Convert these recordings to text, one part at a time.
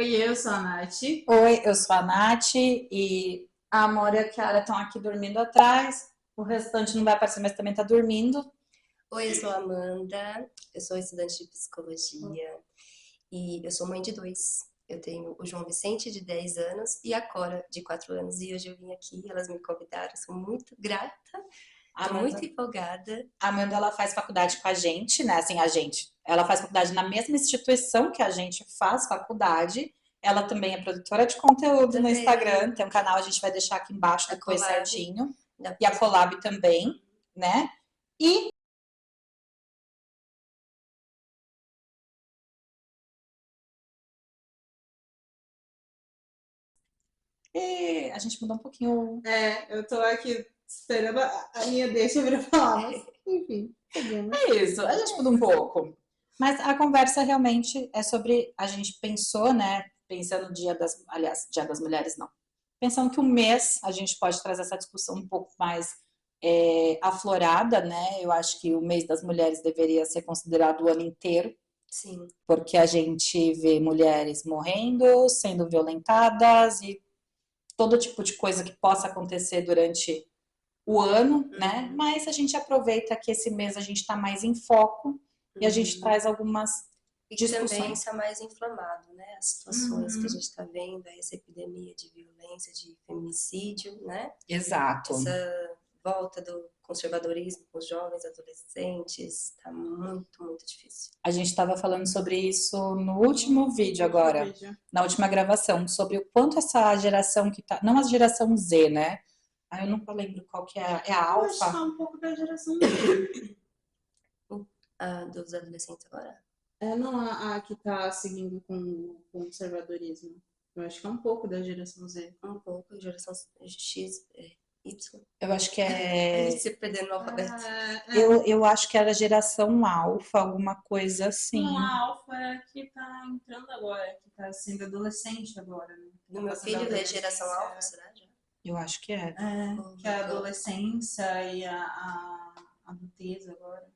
Oi, eu sou a Nath. Oi, eu sou a Nath e a Amora e a Kiara estão aqui dormindo atrás. O restante não vai aparecer, mas também tá dormindo. Oi, eu sou a Amanda, eu sou estudante de psicologia e eu sou mãe de dois. Eu tenho o João Vicente, de 10 anos, e a Cora, de 4 anos. E hoje eu vim aqui, elas me convidaram, sou muito grata, A tô Amanda, muito empolgada. a Amanda, ela faz faculdade com a gente, né? Assim, a gente. Ela faz faculdade na mesma instituição que a gente faz faculdade. Ela também é produtora de conteúdo no Também, Instagram. Tem um canal, a gente vai deixar aqui embaixo a depois Collab, certinho. da E a Collab também, né? E a gente mudou um pouquinho. Eu tô aqui esperando a minha deixa vir falar, mas enfim, seguimos. É isso, a gente mudou um pouco. Mas a conversa realmente é sobre, a gente pensou, né, pensando no Dia das, aliás, Dia das Mulheres não, pensando que um mês a gente pode trazer essa discussão um pouco mais aflorada, né, eu acho que o mês das mulheres deveria ser considerado o ano inteiro, sim, porque a gente vê mulheres morrendo, sendo violentadas e todo tipo de coisa que possa acontecer durante o ano, né? Mas a gente aproveita que esse mês a gente está mais em foco e a gente traz algumas e que também discussões. está mais inflamado, né? As situações que a gente está vendo, essa epidemia de violência, de feminicídio, né? Exato. Essa volta do conservadorismo com os jovens adolescentes está muito, muito difícil. A gente estava falando sobre isso no último vídeo agora, Vídeo. na última gravação, sobre o quanto essa geração que tá, não a geração Z, né? Ah, eu nunca lembro qual que é a Eu acho que é alfa. um pouco da geração Z. Dos adolescentes agora? Não a que tá seguindo com o conservadorismo. Eu acho que é um pouco da geração Z. Um pouco, geração X, Y. Eu acho que A gente é. se perdendo no alfabeto. Eu acho que era geração alfa, alguma coisa assim. Não, a Alfa é a que tá entrando agora, que tá sendo adolescente agora, né? No meu Passando da filho é geração adolescência. alfa, será? Já? Eu acho que é. Que é a adolescência e a adultez agora.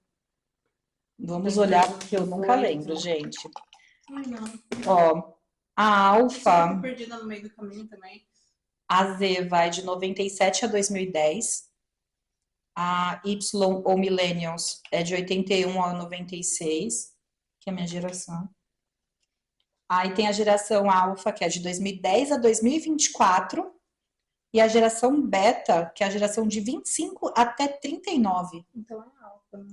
Vamos Tá olhar entrando porque eu no nunca 18. lembro, gente. Ai, não. Ó, a Super alfa, perdida no meio do caminho também. a Z vai de 97 a 2010. A Y ou Millennials é de 81 a 96, que é a minha geração. Aí tem a geração alfa, que é de 2010 a 2024. E a geração beta, que é a geração de 25 até 39. Então é Alfa.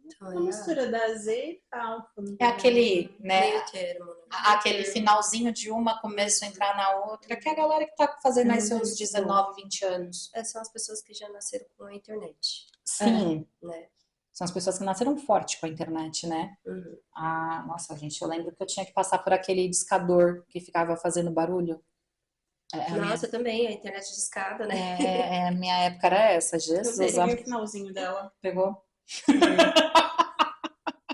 Então, Uma mistura da Z e da Alfa. É aquele, né? meio termo, né? Aquele finalzinho de uma, começo a entrar na outra, que é a galera que tá fazendo aí seus 19, 20 anos. São as pessoas que já nasceram com a internet, Sim, né? são as pessoas que nasceram forte com a internet, né? Ah, nossa, gente, eu lembro que eu tinha que passar por aquele discador que ficava fazendo barulho. Nossa, também, a internet de escada, né? Minha época era essa, Jesus. Eu peguei o finalzinho dela. Pegou?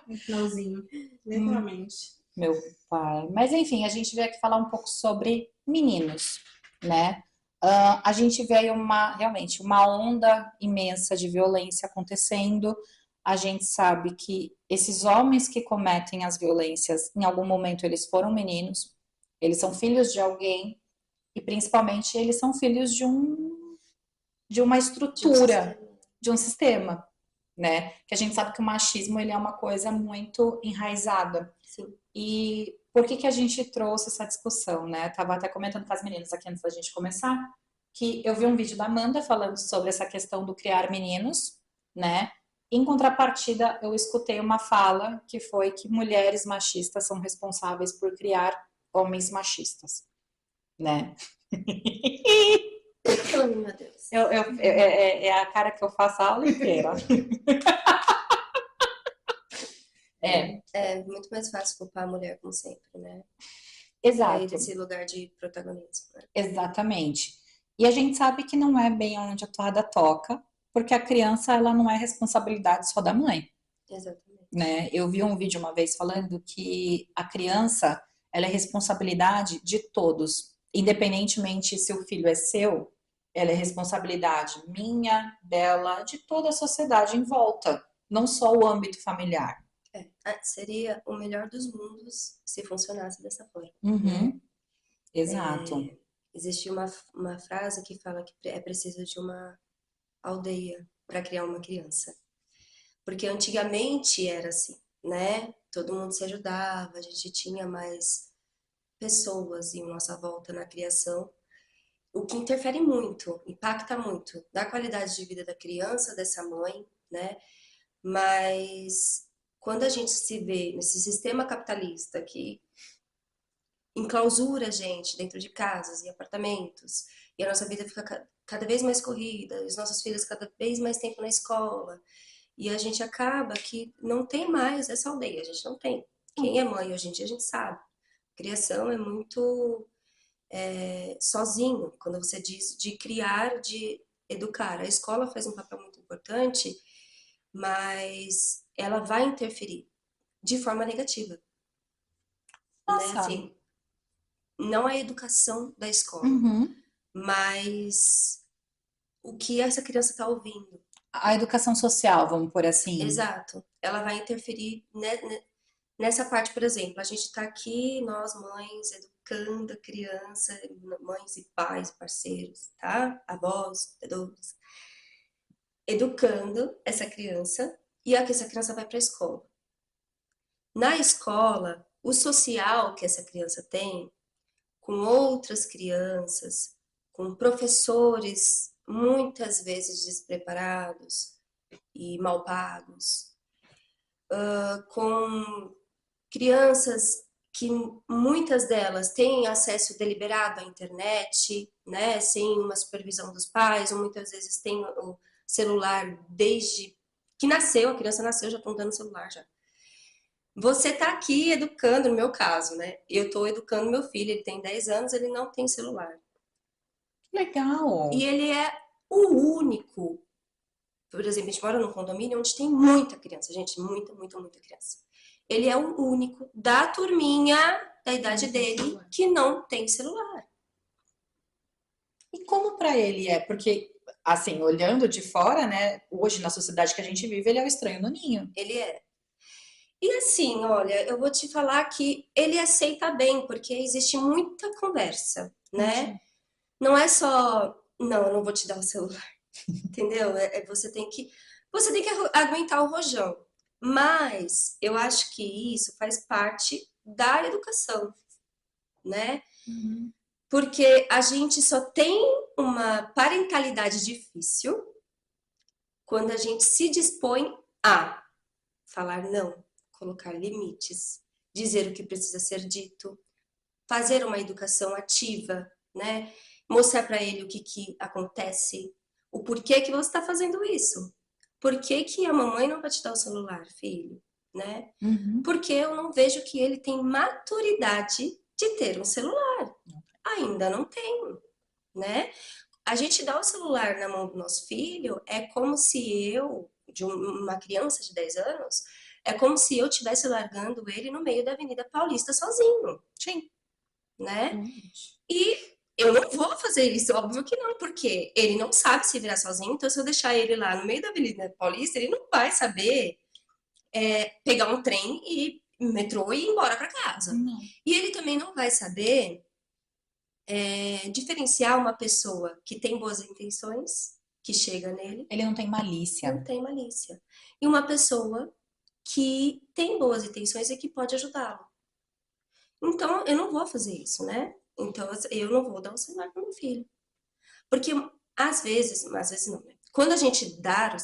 O finalzinho. Literalmente. Meu pai. Mas enfim, a gente veio aqui falar um pouco sobre meninos, né? A gente vê aí realmente uma onda imensa de violência acontecendo. A gente sabe que esses homens que cometem as violências, em algum momento eles foram meninos, eles são filhos de alguém e principalmente eles são filhos de uma estrutura, de um sistema, né? Que a gente sabe que o machismo ele é uma coisa muito enraizada. Sim. E por que que a gente trouxe essa discussão, né? Tava até comentando com as meninas aqui antes da gente começar, que eu vi um vídeo da Amanda falando sobre essa questão do criar meninos, né? Em contrapartida, eu escutei uma fala que foi que mulheres machistas são responsáveis por criar homens machistas, né? Oh, meu Deus. É a cara que eu faço a aula inteira. É muito mais fácil culpar a mulher, como sempre, né? Exato. Sair desse lugar de protagonismo, né? Exatamente. E a gente sabe que não é bem onde a toada toca, porque a criança ela não é responsabilidade só da mãe, Exatamente. né? Eu vi um vídeo uma vez falando que a criança ela é responsabilidade de todos, independentemente se o filho é seu, ela é responsabilidade minha, dela, de toda a sociedade em volta, não só o âmbito familiar. Seria o melhor dos mundos se funcionasse dessa forma. Uhum. Exato. Existe uma frase que fala que é preciso de uma aldeia para criar uma criança. Porque antigamente era assim, né? Todo mundo se ajudava, a gente tinha mais pessoas em nossa volta na criação, o que interfere muito, impacta muito da qualidade de vida da criança, dessa mãe, né? Mas quando a gente se vê nesse sistema capitalista que enclausura a gente dentro de casas e apartamentos, e a nossa vida fica cada vez mais corrida, os nossos filhos cada vez mais tempo na escola, e a gente acaba que não tem mais essa aldeia, a gente não tem. Quem é mãe hoje em dia a gente sabe. Criação é muito sozinho, quando você diz de criar, de educar. A escola faz um papel muito importante, mas ela vai interferir de forma negativa, né? Nossa. Assim, não a educação da escola, Uhum. mas o que essa criança está ouvindo. A educação social, vamos por assim. Exato. Ela vai interferir nessa parte, por exemplo, a gente está aqui, nós mães, educando a criança, mães e pais, parceiros, tá? Avós, edores, educando essa criança e aqui essa criança vai para a escola. Na escola, o social que essa criança tem com outras crianças, com professores muitas vezes despreparados e mal pagos, com crianças que muitas delas têm acesso deliberado à internet, né, sem uma supervisão dos pais, ou muitas vezes têm o celular desde que nasceu, a criança nasceu, já estão dando celular já. Você está aqui educando, no meu caso, né? Eu estou educando meu filho, ele tem 10 anos, ele não tem celular. Legal. E ele é o único. Por exemplo, a gente mora num condomínio onde tem muita criança, gente, muita, muita, muita criança. Ele é o único da turminha, da idade dele, que não tem celular. E como para ele é? Porque, assim, olhando de fora, né, hoje na sociedade que a gente vive, ele é o estranho no ninho. Ele é. E assim, olha, eu vou te falar que ele aceita bem, porque existe muita conversa, né? Não é só, não, eu não vou te dar o celular, entendeu? Você tem que aguentar o rojão. Mas eu acho que isso faz parte da educação, né? Uhum. Porque a gente só tem uma parentalidade difícil quando a gente se dispõe a falar não, colocar limites, dizer o que precisa ser dito, fazer uma educação ativa, né? Mostrar para ele o que acontece, o porquê que você está fazendo isso. Por que a mamãe não vai te dar o celular, filho? Né? Uhum. Porque eu não vejo que ele tem maturidade de ter um celular. Ainda não tem, né? A gente dá o celular na mão do nosso filho é como se eu, de uma criança de 10 anos, é como se eu estivesse largando ele no meio da Avenida Paulista sozinho. Sim. Né? E eu não vou fazer isso, óbvio que não, porque ele não sabe se virar sozinho, então se eu deixar ele lá no meio da Avenida Paulista, ele não vai saber pegar um trem e metrô e ir embora para casa. Não. E ele também não vai saber diferenciar uma pessoa que tem boas intenções, que chega nele, Ele não tem malícia. não tem malícia, e uma pessoa que tem boas intenções e que pode ajudá-lo. Então, eu não vou fazer isso, né? Então, eu não vou dar o celular para meu filho. Porque, às vezes não, né? Quando a gente dá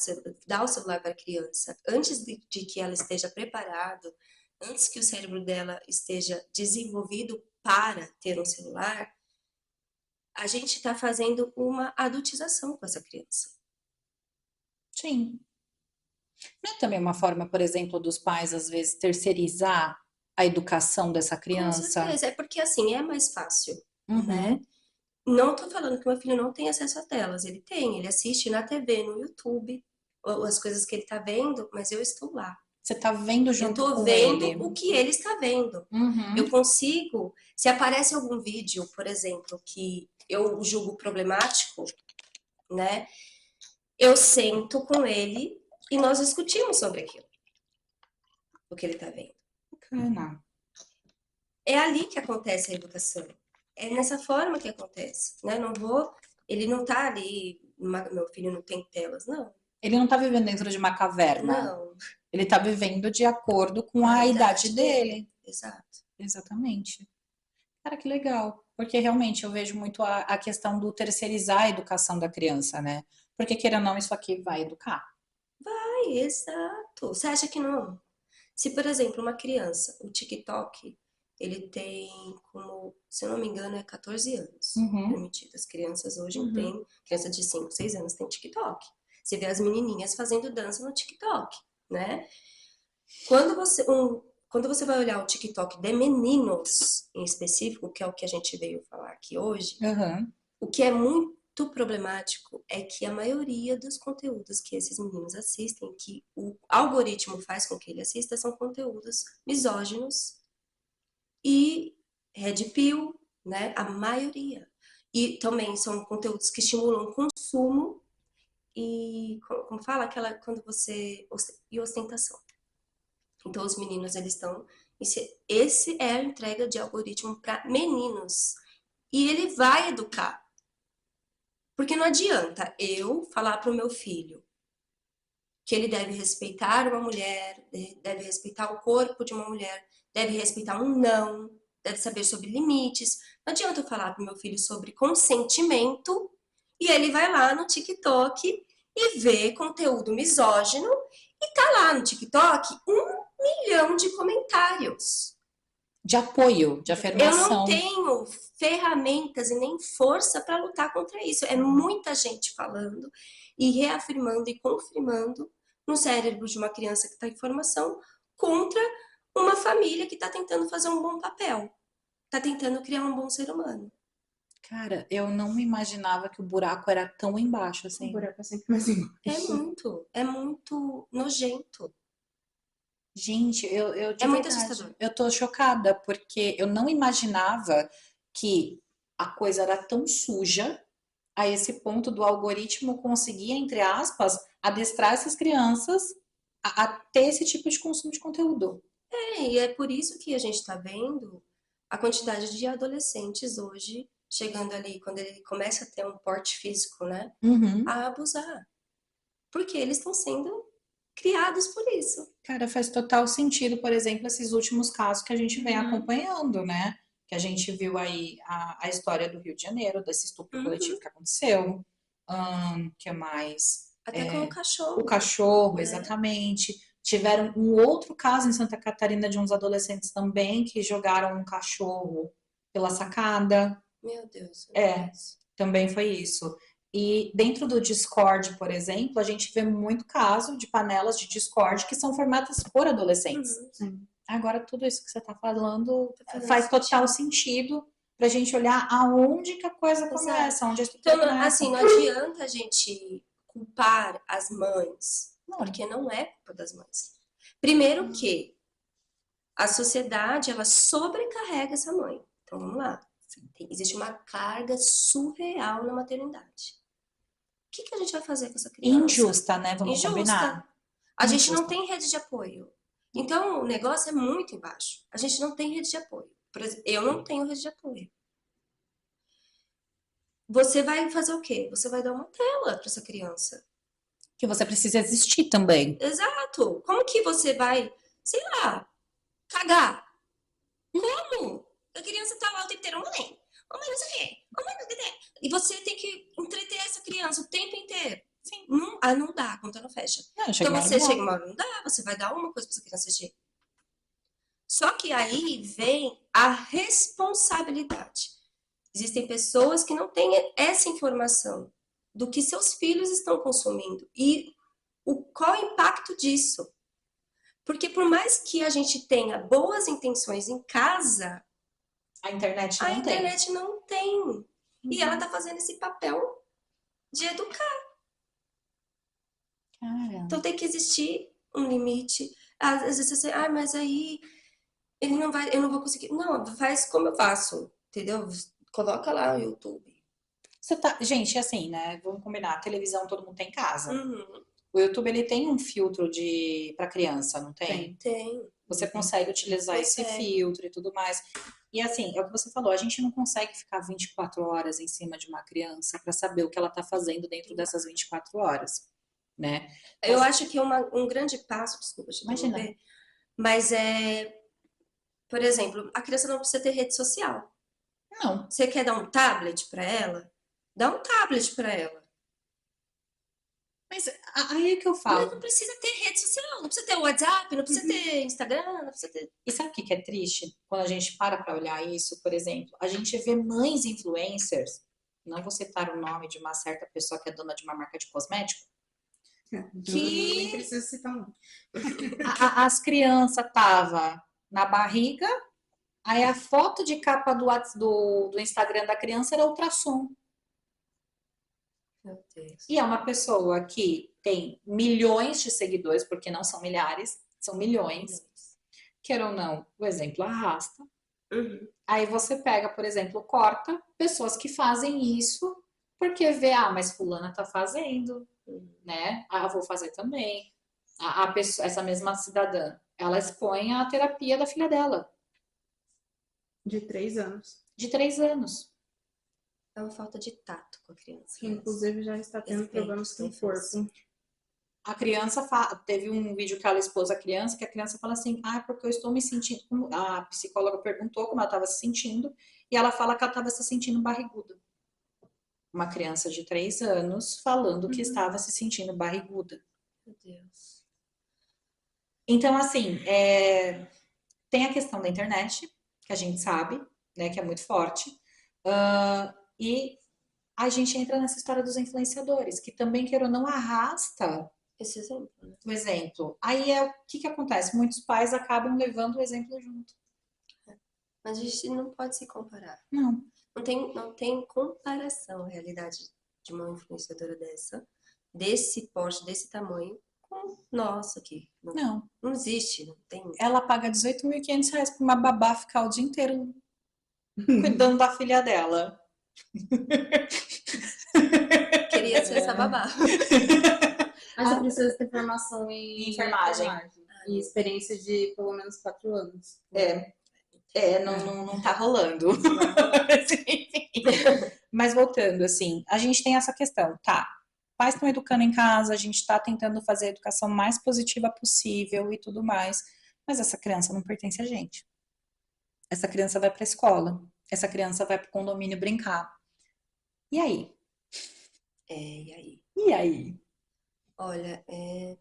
o celular para a criança, antes de que ela esteja preparada, antes que o cérebro dela esteja desenvolvido para ter um celular, a gente está fazendo uma adultização com essa criança. Sim. Não é também uma forma, por exemplo, dos pais, às vezes, terceirizar a educação dessa Com criança? certeza, é porque assim, é mais fácil, Uhum. né? Não tô falando que meu filho não tem acesso a telas, ele tem, ele assiste na TV, no YouTube, as coisas que ele tá vendo, mas eu estou lá. Você tá vendo Eu junto tô com vendo ele. o que ele está vendo. Uhum. Eu consigo, se aparece algum vídeo, por exemplo, que eu julgo problemático, né? Eu sento com ele e nós discutimos sobre aquilo, o que ele tá vendo. Bacana. É ali que acontece a educação. é nessa forma que acontece, né? Não vou, ele não tá ali, meu filho não tem telas, não, Ele não tá vivendo dentro de uma caverna. não, Ele tá vivendo de acordo com a a idade dele. exato. Exatamente. Cara, que legal. Porque realmente eu vejo muito a questão do terceirizar a educação da criança, né? Porque queira ou não, isso aqui vai educar. Exato. Você acha que não? Se, por exemplo, uma criança, o TikTok, ele tem como, se eu não me engano, é 14 anos Uhum. permitido. As crianças hoje Uhum. têm, criança de 5, 6 anos tem TikTok. Você vê as menininhas fazendo dança no TikTok, né? Quando você vai olhar o TikTok de meninos em específico, que é o que a gente veio falar aqui hoje, Uhum. o que é muito problemático é que a maioria dos conteúdos que esses meninos assistem, que o algoritmo faz com que ele assista, são conteúdos misóginos e red pill, né? A maioria. E também são conteúdos que estimulam o consumo e, como fala, aquela quando você e ostentação. Então os meninos eles estão esse é a entrega de algoritmo para meninos e ele vai educar. Porque não adianta eu falar para o meu filho que ele deve respeitar uma mulher, deve respeitar o corpo de uma mulher, deve respeitar um não, deve saber sobre limites. Não adianta eu falar para o meu filho sobre consentimento e ele vai lá no TikTok e vê conteúdo misógino e tá lá no TikTok 1 milhão de comentários. De apoio, de Eu não afirmação. tenho ferramentas e nem força para lutar contra isso. É muita gente falando e reafirmando e confirmando no cérebro de uma criança que está em formação contra uma família que está tentando fazer um bom papel, está tentando criar um bom ser humano. Cara, eu não me imaginava que o buraco era tão embaixo O assim. buraco é sempre mais embaixo. É muito nojento. Gente, eu de É muito verdade, assustador. eu tô chocada, porque eu não imaginava que a coisa era tão suja a esse ponto do algoritmo conseguir, entre aspas, adestrar essas crianças a ter esse tipo de consumo de conteúdo. E é por isso que a gente está vendo a quantidade de adolescentes hoje chegando ali, quando ele começa a ter um porte físico, né? Uhum. A abusar. Porque eles estão sendo criados por isso. Cara, faz total sentido, por exemplo, esses últimos casos que a gente vem acompanhando, né? Que a gente viu aí a história do Rio de Janeiro, desse estupro coletivo que aconteceu. Que mais? Até com o O cachorro. cachorro, né? exatamente. Tiveram um outro caso em Santa Catarina de uns adolescentes também que jogaram um cachorro pela sacada. Meu Deus. Também foi isso. E dentro do Discord, por exemplo, a gente vê muito caso de panelas de Discord que são formadas por adolescentes. Sim. Agora, tudo isso que você está falando fazendo faz total sentido para a gente olhar aonde que a coisa começa, onde a estrutura Então, começa. assim, não adianta a gente culpar as mães, Não. porque não é culpa das mães. Primeiro que a sociedade, ela sobrecarrega essa mãe. Então, vamos lá. Existe uma carga surreal na maternidade. O que a gente vai fazer com essa criança? Injusta, né? Vamos combinar. A gente não tem rede de apoio. Então, o negócio é muito embaixo. A gente não tem rede de apoio. Por exemplo, eu não tenho rede de apoio. Você vai fazer o quê? Você vai dar uma tela para essa criança. Que você precisa existir também. Exato. Como que você vai, sei lá, cagar? Como? A criança tá lá o tempo inteiro, mãe, não sei o quê, mãe, não sei o quê. E você tem que entreter essa criança o tempo inteiro. Sim. Não dá, a conta não fecha. Não, Então você chega uma hora, não dá, você vai dar uma coisa pra essa criança assistir. Só que aí vem a responsabilidade. Existem pessoas que não têm essa informação do que seus filhos estão consumindo e qual é o impacto disso. Porque por mais que a gente tenha boas intenções em casa, a internet não tem. E ela tá fazendo esse papel de educar. Caramba. Então tem que existir um limite. Às vezes você, mas aí ele não vai, eu não vou conseguir. Não, faz como eu faço, entendeu? Coloca lá no YouTube. Gente, assim, né? Vamos combinar. A televisão todo mundo tem em casa. Uhum. O YouTube, ele tem um filtro para criança, não tem? Tem. Você consegue utilizar esse filtro e tudo mais. E assim, é o que você falou, a gente não consegue ficar 24 horas em cima de uma criança para saber o que ela está fazendo dentro dessas 24 horas, né? Eu acho que um grande passo, desculpa te Imagina. interromper, mas por exemplo, a criança não precisa ter rede social. Não. Você quer dar um tablet para ela? Dá um tablet para ela. Mas aí é que eu Mas falo. não precisa ter rede social, não precisa ter WhatsApp, não precisa ter Instagram, não precisa ter... E sabe o que é triste? Quando a gente para olhar isso, por exemplo, a gente vê mães influencers, não vou citar o nome de uma certa pessoa que é dona de uma marca de cosmético, Nem precisa citar um. as crianças estavam na barriga, aí a foto de capa do Instagram da criança era ultrassom. Meu Deus. E é uma pessoa que tem milhões de seguidores, porque não são milhares, são milhões. Quer ou não, o exemplo arrasta. Uhum. Aí você pega, por exemplo, corta pessoas que fazem isso porque vê, mas fulana tá fazendo, né? Eu vou fazer também. A pessoa, essa mesma cidadã, ela expõe a terapia da filha dela, De 3 anos. de 3 anos. É uma falta de tato com a criança. Que inclusive já está tendo problemas com o corpo. A criança teve um vídeo que ela expôs a criança, que a criança fala assim, porque eu estou me sentindo, a psicóloga perguntou como ela estava se sentindo, e ela fala que ela estava se sentindo barriguda. Uma criança de 3 anos falando que estava se sentindo barriguda. Meu Deus. Então, assim, tem a questão da internet, que a gente sabe, né, que é muito forte, e a gente entra nessa história dos influenciadores, que também, queira ou não, arrasta Esse exemplo, né? o exemplo. Aí o que acontece? Muitos pais acabam levando o exemplo junto. Mas a gente não pode se comparar. Não. Não tem comparação a realidade de uma influenciadora desse porte, desse tamanho, com nossa aqui. Não. Não existe, não tem. Ela paga R$18.500 para uma babá ficar o dia inteiro cuidando da filha dela. Queria ser essa babá. Mas você precisa ter formação em enfermagem. E experiência de pelo menos 4 anos. Não tá rolando. Mas voltando, assim, a gente tem essa questão, tá? Pais estão educando em casa, a gente está tentando fazer a educação mais positiva possível e tudo mais, mas essa criança não pertence a gente. Essa criança vai para a escola, essa criança vai para o condomínio brincar. E aí? E aí? E aí? Olha, é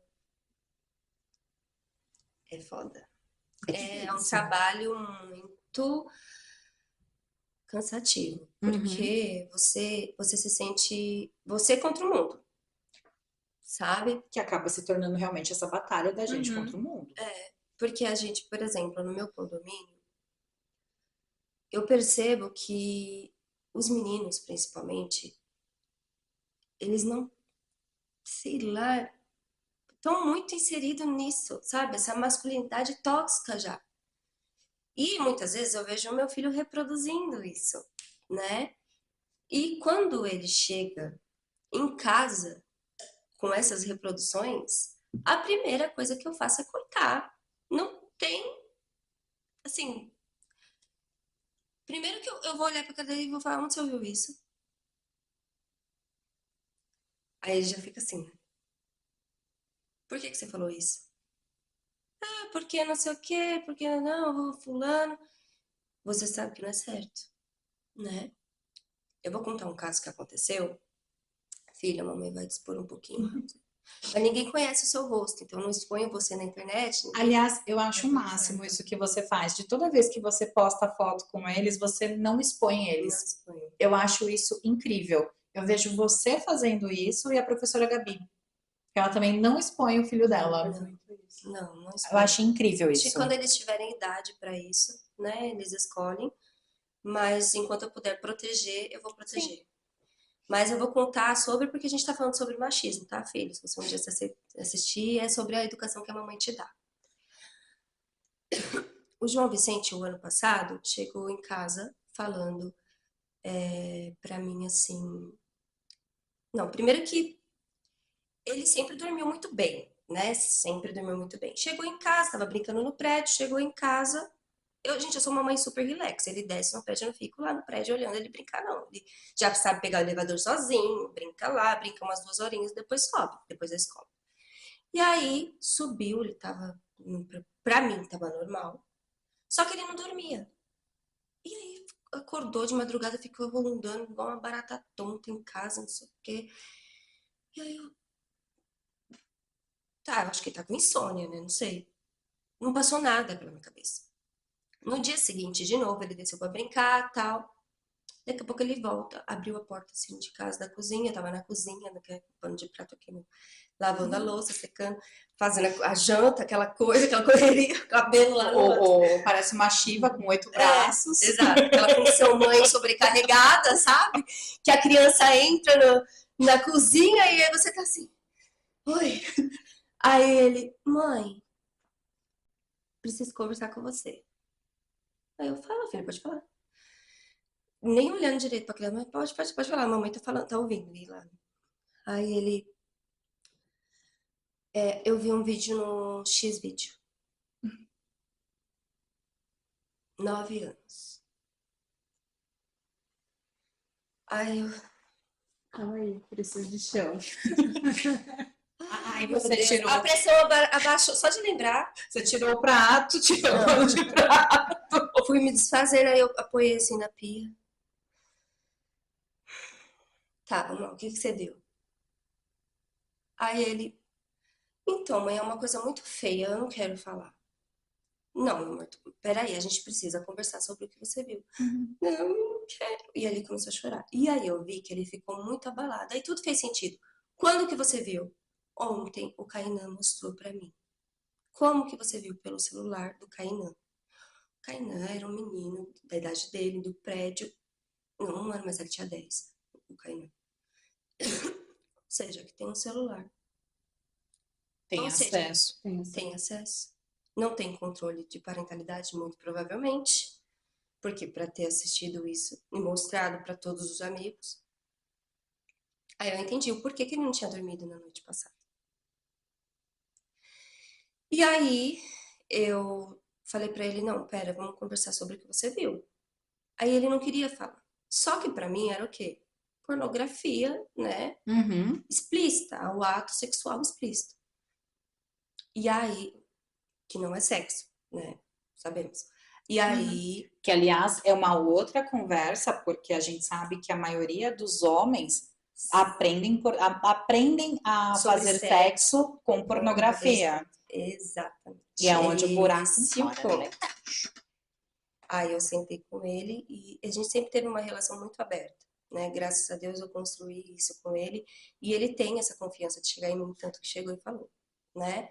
foda. É um difícil. trabalho muito cansativo, porque você se sente você contra o mundo, sabe? Que acaba se tornando realmente essa batalha da gente contra o mundo. Porque a gente, por exemplo, no meu condomínio, eu percebo que os meninos, principalmente, eles não, sei lá, estão muito inseridos nisso, sabe? Essa masculinidade tóxica já. E muitas vezes eu vejo o meu filho reproduzindo isso, né? E quando ele chega em casa com essas reproduções, a primeira coisa que eu faço é cortar. Não tem, assim... Primeiro que eu vou olhar pra cara dele e vou falar, onde você ouviu isso? Aí ele já fica assim, por que você falou isso? Porque não sei o quê, porque não, fulano. Você sabe que não é certo, né? Eu vou contar um caso que aconteceu. Filha, a mamãe vai te expor um pouquinho. Mas ninguém conhece o seu rosto, então eu não exponho você na internet. Aliás, eu acho o máximo isso que você faz. De toda vez que você posta foto com eles, você não expõe eles. Eu acho isso incrível. Eu vejo você fazendo isso e a professora Gabi. Ela também não expõe o filho dela. Não expõe. Eu acho incrível isso. E quando eles tiverem idade para isso, né, eles escolhem. Mas enquanto eu puder proteger, eu vou proteger. Sim. Mas eu vou contar sobre, porque a gente tá falando sobre machismo, tá, filho? Se você um dia assistir, é sobre a educação que a mamãe te dá. O João Vicente, o ano passado, chegou em casa falando pra mim assim... Não, primeiro que ele sempre dormiu muito bem, né? Sempre dormiu muito bem. Chegou em casa, tava brincando no prédio, chegou em casa, Gente, eu sou uma mãe super relax. Ele desce no prédio, eu não fico lá no prédio olhando ele brincar, não. Ele já sabe pegar o elevador sozinho, brinca lá, brinca umas 2 horinhas, depois sobe, depois da escola. E aí, subiu, ele tava, pra mim, tava normal. Só que ele não dormia. E aí, acordou de madrugada, ficou rondando igual uma barata tonta em casa, não sei o quê. E aí, eu acho que ele tá com insônia, né? Não sei. Não passou nada pela minha cabeça. No dia seguinte, de novo, ele desceu pra brincar, tal. Daqui a pouco ele volta, abriu a porta assim de casa da cozinha, tava na cozinha, naquele pano de prato aqui, lavando a louça, secando, fazendo a janta, aquela coisa, aquela correria, cabelo lá no outro. Ou parece uma Shiva com 8 braços. Exato, aquela função mãe sobrecarregada, sabe? Que a criança entra na cozinha e aí você tá assim, oi. Aí ele, mãe, preciso conversar com você. Aí eu falo, filho, pode falar. Nem olhando direito pra criança, mas pode falar, mamãe tá falando, tá ouvindo. E lá. Aí ele, eu vi um vídeo no X-Vídeo. 9 anos. Aí eu, Calma aí, preciso de chão. Aí meu você Deus, tirou. a pressão abaixou, só de lembrar. Você tirou o prato, tirou o pano de prato. Eu fui me desfazendo, aí eu apoiei assim na pia. Tá, vamos lá, o que você viu? Aí ele, então, mãe, é uma coisa muito feia, eu não quero falar. Não, meu amor, peraí, a gente precisa conversar sobre o que você viu. Não, eu não quero. E aí ele começou a chorar. E aí eu vi que ele ficou muito abalado. Aí tudo fez sentido. Quando que você viu? Ontem o Kainan mostrou pra mim. Como que você viu? Pelo celular do Kainan. O Kainan era um menino da idade dele, do prédio. Não, 1 ano, mas ele tinha 10. O Kainan. Ou seja, que tem um celular. Tem Ou seja, acesso. tem acesso. Não tem controle de parentalidade, muito provavelmente. Porque para ter assistido isso e mostrado para todos os amigos. Aí eu entendi o porquê que ele não tinha dormido na noite passada. E aí eu falei para ele, não, pera, vamos conversar sobre o que você viu. Aí ele não queria falar. Só que para mim era o quê? Pornografia, né? Uhum. Explícita, o ato sexual explícito. E aí, que não é sexo, né? Sabemos. E aí, Que, aliás, é uma outra conversa, porque a gente sabe que a maioria dos homens aprendem a Sobre fazer sexo. sexo com pornografia. exatamente. E é onde o buraco Esse o mora, né? ponto. Aí eu sentei com ele e a gente sempre teve uma relação muito aberta, né? Graças a Deus eu construí isso com ele e ele tem essa confiança de chegar em mim, tanto que chegou e falou, né?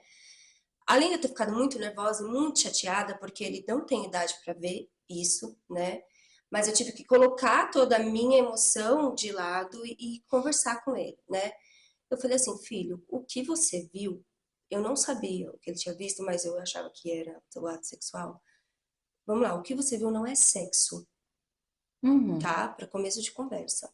Além de eu ter ficado muito nervosa e muito chateada, porque ele não tem idade para ver isso, né? Mas eu tive que colocar toda a minha emoção de lado e conversar com ele, né? Eu falei assim, filho, o que você viu? Eu não sabia o que ele tinha visto, mas eu achava que era o ato sexual. Vamos lá, o que você viu não é sexo, Uhum. tá? Para começo de conversa.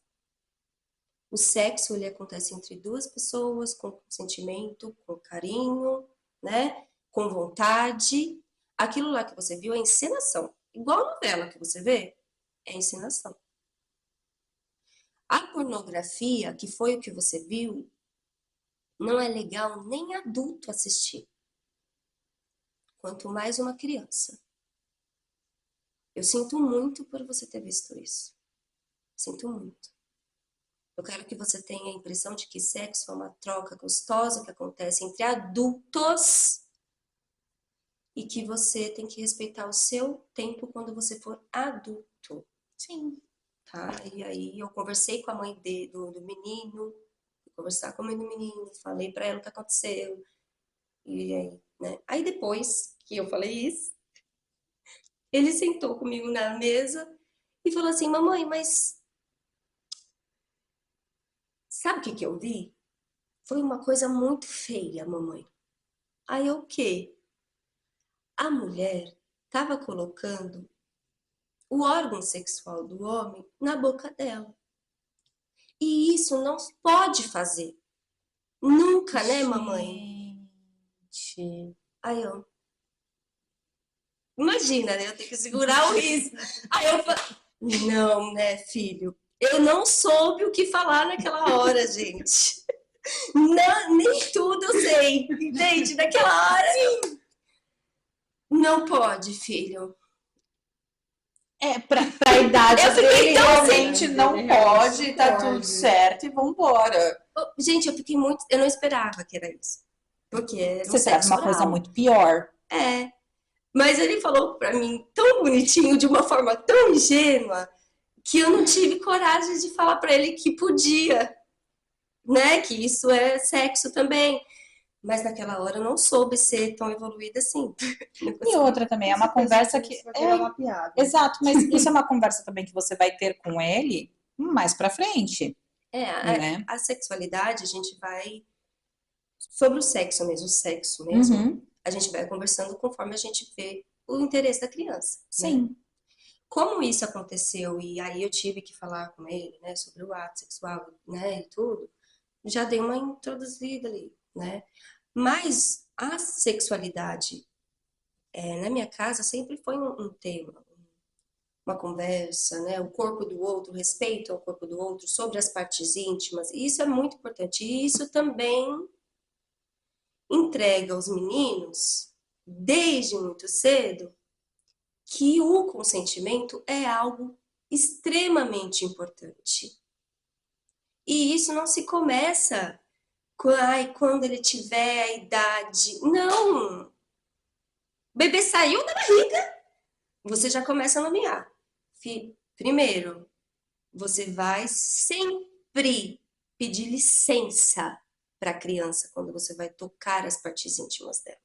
O sexo, ele acontece entre duas pessoas, com consentimento, com carinho, né? Com vontade. Aquilo lá que você viu é encenação. Igual a novela que você vê, é encenação. A pornografia, que foi o que você viu, não é legal nem adulto assistir. Quanto mais uma criança. Eu sinto muito por você ter visto isso. Sinto muito. Eu quero que você tenha a impressão de que sexo é uma troca gostosa que acontece entre adultos e que você tem que respeitar o seu tempo quando você for adulto. Sim. Tá? E aí eu conversei com a mãe do menino, fui conversar com a mãe do menino, falei pra ela o que aconteceu. E aí, né? Aí depois que eu falei isso, ele sentou comigo na mesa e falou assim, mamãe, mas sabe o que eu vi? Foi uma coisa muito feia, mamãe. Aí eu o quê? A mulher estava colocando o órgão sexual do homem na boca dela. E isso não pode fazer. Nunca, né, mamãe? Gente. Aí eu, Imagina, né? Eu tenho que segurar o riso. Aí eu falei, não, né, filho? Eu não soube o que falar naquela hora, gente. Não, nem tudo eu sei, entende? Naquela hora, não pode, filho. Pra idade Eu fiquei dele, tão realmente assim, não ele realmente pode, não tá pode. tudo certo e vambora. Gente, eu fiquei muito. Eu não esperava que era isso. Porque era um Você esperava sexo uma coisa oral. muito pior. É. Mas ele falou pra mim tão bonitinho, de uma forma tão ingênua, que eu não tive coragem de falar pra ele que podia, né? Que isso é sexo também. Mas naquela hora eu não soube ser tão evoluída assim. Não E consegui. outra também, é uma conversa que. Vai virar uma piada. Exato, mas isso é uma conversa também que você vai ter com ele mais pra frente, né? A sexualidade, a gente vai. Sobre o sexo mesmo, Uhum, a gente vai conversando conforme a gente vê o interesse da criança, né? sim. Como isso aconteceu e aí eu tive que falar com ele, né, sobre o ato sexual, né, e tudo, já dei uma introduzida ali, né? Mas a sexualidade na minha casa sempre foi um tema, uma conversa, né? O corpo do outro, o respeito ao corpo do outro, sobre as partes íntimas. E isso é muito importante. E isso também entrega aos meninos, desde muito cedo, que o consentimento é algo extremamente importante. E isso não se começa quando ele tiver a idade. Não! O bebê saiu da barriga, você já começa a nomear. Primeiro, você vai sempre pedir licença para a criança quando você vai tocar as partes íntimas dela.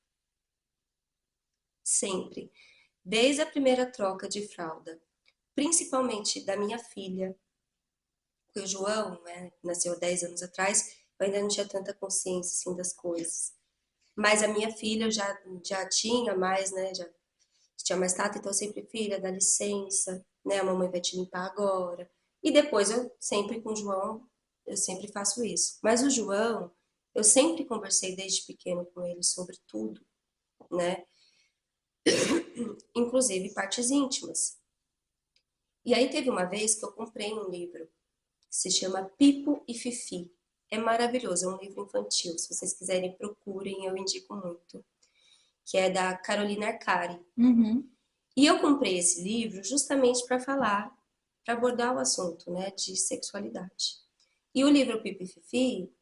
Sempre. Desde a primeira troca de fralda, principalmente da minha filha, porque o João, né, nasceu 10 anos atrás, eu ainda não tinha tanta consciência assim das coisas. Mas a minha filha eu já tinha mais, né, já tinha mais tato, então eu sempre, filha, dá licença, né, a mamãe vai te limpar agora. E depois eu sempre com o João, eu sempre faço isso. Mas o João, eu sempre conversei desde pequeno com ele sobre tudo, né? Inclusive partes íntimas. E aí teve uma vez que eu comprei um livro que se chama Pipo e Fifi. É maravilhoso, é um livro infantil. Se vocês quiserem, procurem, eu indico muito. Que é da Carolina Arcari. Uhum. E eu comprei esse livro justamente para falar, para abordar o assunto, né, de sexualidade. E o livro Pipo e Fifi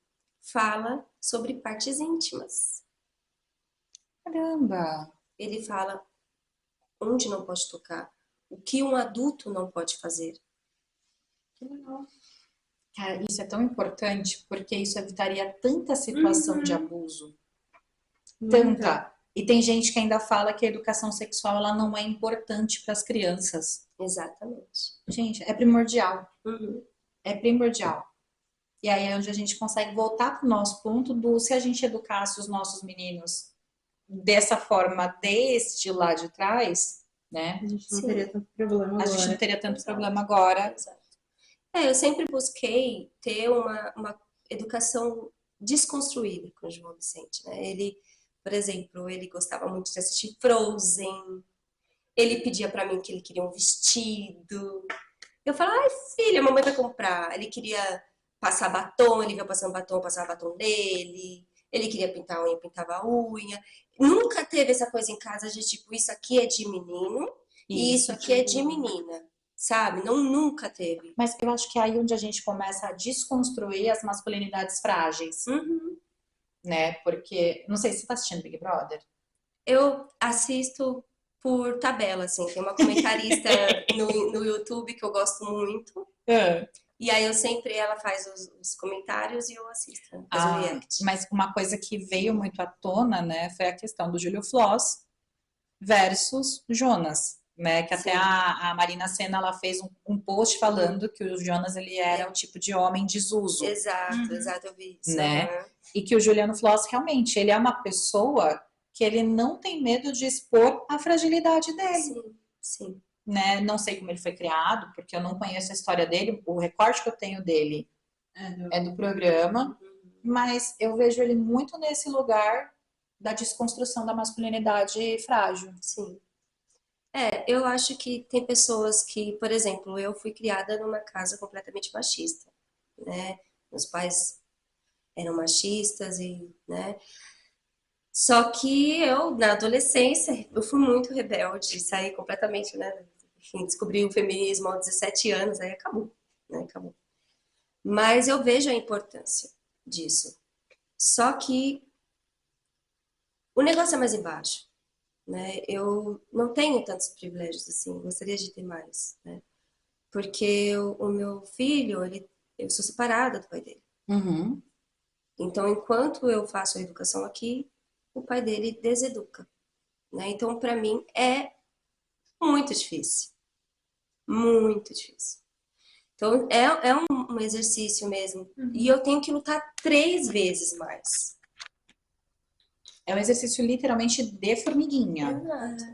fala sobre partes íntimas. Caramba! Ele fala onde não pode tocar, o que um adulto não pode fazer. Que legal. Cara, isso é tão importante porque isso evitaria tanta situação de abuso. Tanta. E tem gente que ainda fala que a educação sexual ela não é importante para as crianças. Exatamente. Gente, é primordial. Uhum. É primordial. E aí é onde a gente consegue voltar para o nosso ponto do se a gente educasse os nossos meninos dessa forma desde lá de trás, né? A gente não Sim. teria tanto problema A gente não agora. teria tanto problema agora. Exato. Eu sempre busquei ter uma educação desconstruída com o João Vicente, né? Ele, por exemplo, ele gostava muito de assistir Frozen. Ele pedia pra mim que ele queria um vestido. Eu falava, ai, filha, a mamãe vai comprar. Ele queria passar batom, ele veio passando batom, eu passava batom dele. Ele queria pintar a unha, eu pintava a unha. Nunca teve essa coisa em casa de tipo, isso aqui é de menino e isso aqui é de menina, sabe? Não, nunca teve. Mas eu acho que é aí onde a gente começa a desconstruir as masculinidades frágeis, Uhum. né? Porque, não sei se você tá assistindo Big Brother. Eu assisto por tabela, assim. Tem uma comentarista no YouTube que eu gosto muito. E aí ela faz os comentários e eu assisto, né? Faz o react. Mas uma coisa que veio muito à tona, né, foi a questão do Júlio Floss versus Jonas, né? Que até Sim. a Marina Sena ela fez um post falando que o Jonas ele era o tipo de homem desuso, Exato, eu vi isso. né? Uhum. E que o Juliano Floss realmente ele é uma pessoa que ele não tem medo de expor a fragilidade dele. Sim, sim. Né? Não sei como ele foi criado, porque eu não conheço a história dele. O recorte que eu tenho dele é do programa, mas eu vejo ele muito nesse lugar da desconstrução da masculinidade frágil. Sim. Eu acho que tem pessoas que, por exemplo, eu fui criada numa casa completamente machista, né? Meus pais eram machistas e, né? Só que eu, na adolescência, eu fui muito rebelde, saí completamente, né? Enfim, descobri o feminismo aos 17 anos, aí acabou, né? Acabou. Mas eu vejo a importância disso. Só que o negócio é mais embaixo, né? Eu não tenho tantos privilégios assim, gostaria de ter mais, né? Porque o meu filho, eu sou separada do pai dele. Uhum. Então, enquanto eu faço a educação aqui, o pai dele deseduca, né? Então, para mim, é muito difícil. Muito difícil. Então, é um exercício mesmo. E eu tenho que lutar 3 vezes mais. É um exercício literalmente de formiguinha. Exato.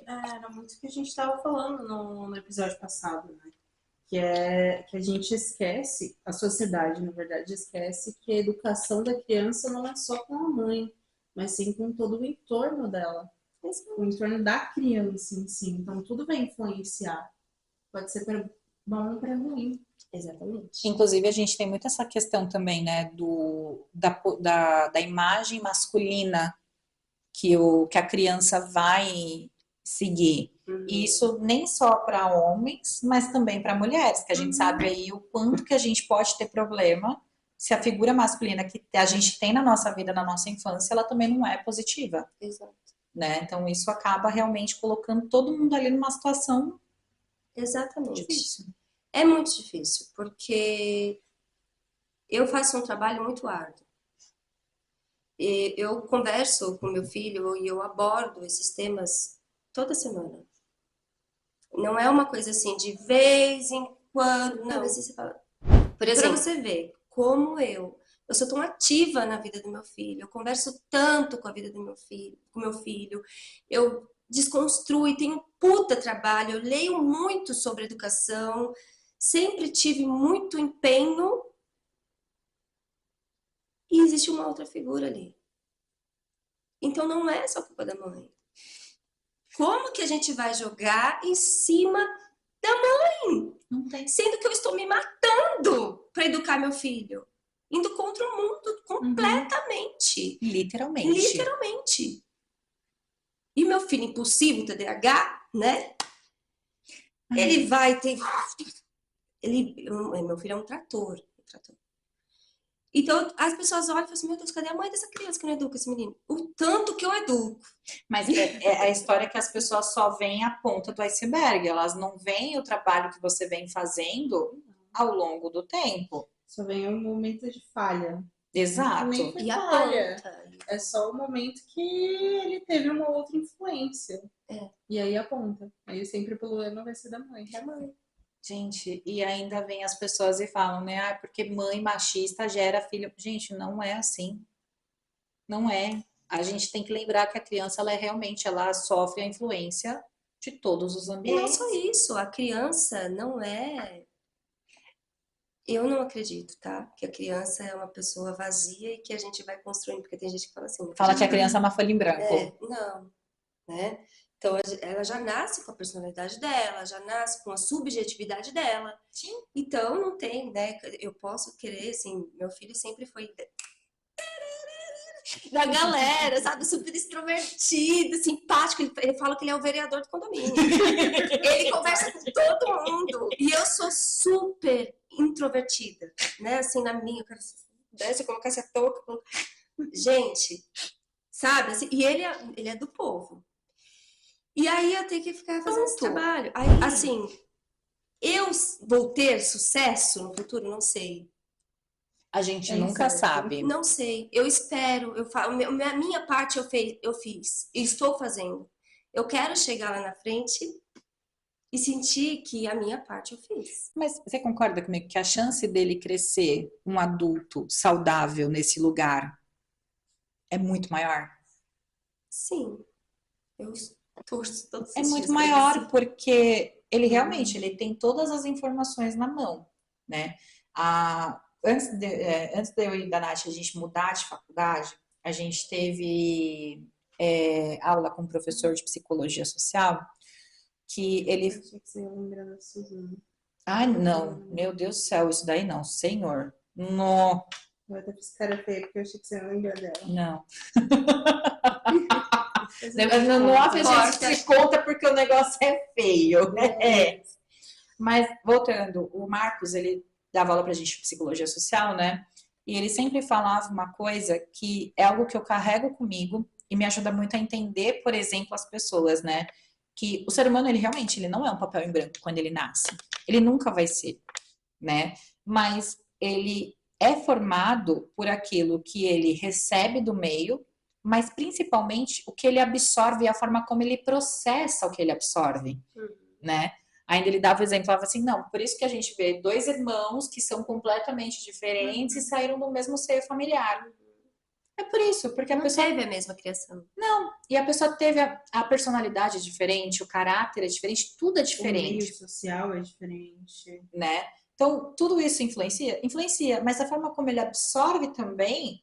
Era muito o que a gente estava falando no episódio passado, né? Que a gente esquece, a sociedade, na verdade, esquece que a educação da criança não é só com a mãe, mas sim com todo o entorno dela, o entorno da criança em si. Então, tudo vai influenciar. Pode ser para bom ou para ruim. Exatamente. Inclusive, a gente tem muito essa questão também, né, da imagem masculina que a criança vai seguir. E isso nem só para homens, mas também para mulheres, que a gente sabe aí o quanto que a gente pode ter problema se a figura masculina que a gente tem na nossa vida, na nossa infância, ela também não é positiva, Exato. né? Então isso acaba realmente colocando todo mundo ali numa situação Exatamente. difícil. É muito difícil, porque eu faço um trabalho muito árduo. E eu converso com meu filho e eu abordo esses temas toda semana. Não é uma coisa assim de vez em quando, não. Assim, você fala, por exemplo, pra você ver como eu sou tão ativa na vida do meu filho, eu converso tanto com a vida do meu filho, eu desconstruo e tenho um puta trabalho, eu leio muito sobre educação, sempre tive muito empenho e existe uma outra figura ali. Então não é só culpa da mãe. Como que a gente vai jogar em cima da mãe? Não tem. Sendo que eu estou me matando para educar meu filho. Indo contra o mundo completamente. Literalmente. Literalmente. E meu filho impulsivo, TDAH, né? Ele vai ter... Meu filho é um trator. Então, as pessoas olham e falam assim, meu Deus, cadê a mãe dessa criança que não educa esse menino? O tanto que eu educo. Mas é a história que as pessoas só veem a ponta do iceberg, elas não veem o trabalho que você vem fazendo ao longo do tempo. Só vem um momento de falha. Exato. Nem foi E a falha. ponta. É só o momento que ele teve uma outra influência. E aí aponta. Aí sempre o problema vai ser da mãe. Da mãe. Gente, e ainda vem as pessoas e falam, né? Ah, porque mãe machista gera filho. Gente, não é assim. Não é. A gente tem que lembrar que a criança, ela sofre a influência de todos os E não ambientes. só isso, a criança não é... Eu não acredito, tá? Que a criança é uma pessoa vazia e que a gente vai construindo, porque tem gente que fala assim... Fala que a criança é uma folha em branco. Não, né? Então, ela já nasce com a personalidade dela, já nasce com a subjetividade dela. Sim. Então, não tem, né? Eu posso querer, assim, meu filho sempre foi da galera, sabe? Super extrovertido, simpático. Ele fala que ele é o vereador do condomínio. Ele conversa com todo mundo. E eu sou super introvertida, né? Assim, na minha, eu quero, se eu colocasse a touca... Gente, sabe? Assim, e ele é do povo. E aí eu tenho que ficar fazendo esse trabalho. Aí, assim, eu vou ter sucesso no futuro? Não sei. A gente nunca sabe. Não sei. Eu espero. Eu falo, a minha parte eu fiz. Estou fazendo. Eu quero chegar lá na frente e sentir que a minha parte eu fiz. Mas você concorda comigo que a chance dele crescer um adulto saudável nesse lugar é muito maior? Sim. Eu torço todos os É muito dias pra maior isso. porque ele realmente ele tem todas as informações na mão, né? Antes de eu e da Nath a gente mudar de faculdade, a gente teve aula com um professor de psicologia social que Eu ele... achei que você ia lembrar da Suzana. Ai, não, meu Deus do céu, isso daí não, senhor. Não, Eu até fiz cara feia porque eu achei que você ia lembrar dela. não. Depois a gente No off a conta. gente se conta porque o negócio é feio. É. Mas, voltando, o Marcos, ele dava aula pra gente de psicologia social, né? E ele sempre falava uma coisa que é algo que eu carrego comigo e me ajuda muito a entender, por exemplo, as pessoas, né? Que o ser humano, ele realmente, ele não é um papel em branco quando ele nasce. Ele nunca vai ser, né? Mas ele é formado por aquilo que ele recebe do meio, mas principalmente o que ele absorve e a forma como ele processa o que ele absorve, né? Ainda ele dava o exemplo, falava assim, não, por isso que a gente vê dois irmãos que são completamente diferentes e saíram do mesmo seio familiar. É por isso, porque a Não pessoa... teve a mesma criação. E a pessoa teve a personalidade diferente, o caráter é diferente, tudo é O meio diferente, social é diferente. né? Então, tudo isso influencia? Influencia, mas a forma como ele absorve também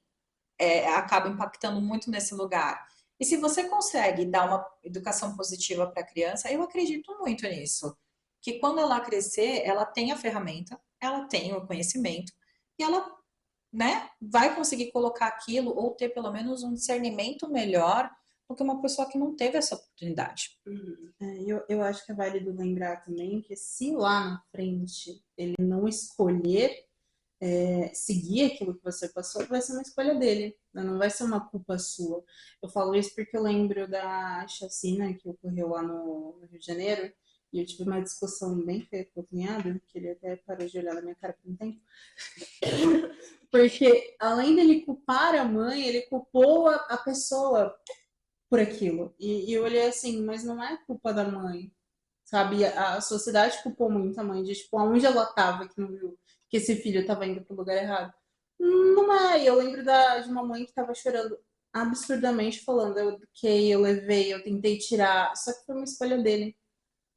acaba impactando muito nesse lugar. E se você consegue dar uma educação positiva para a criança, eu acredito muito nisso. Que quando ela crescer, ela tem a ferramenta, ela tem o conhecimento, e ela, né, vai conseguir colocar aquilo ou ter pelo menos um discernimento melhor do que uma pessoa que não teve essa oportunidade. Eu acho que é válido lembrar também que se lá na frente ele não escolher seguir aquilo que você passou, vai ser uma escolha dele, né? Não vai ser uma culpa sua. Eu falo isso porque eu lembro da chacina que ocorreu lá no Rio de Janeiro, e eu tive uma discussão bem feia com o cunhado, que ele até parou de olhar na minha cara por um tempo. Porque além dele culpar a mãe, ele culpou a pessoa por aquilo. E eu olhei assim, mas não é culpa da mãe, sabe? A sociedade culpou muito a mãe de, tipo, aonde ela tava que não viu que esse filho tava indo pro lugar errado. Não é. Eu lembro de uma mãe que tava chorando absurdamente, falando, eu eduquei, eu levei, eu tentei tirar, só que foi uma escolha dele.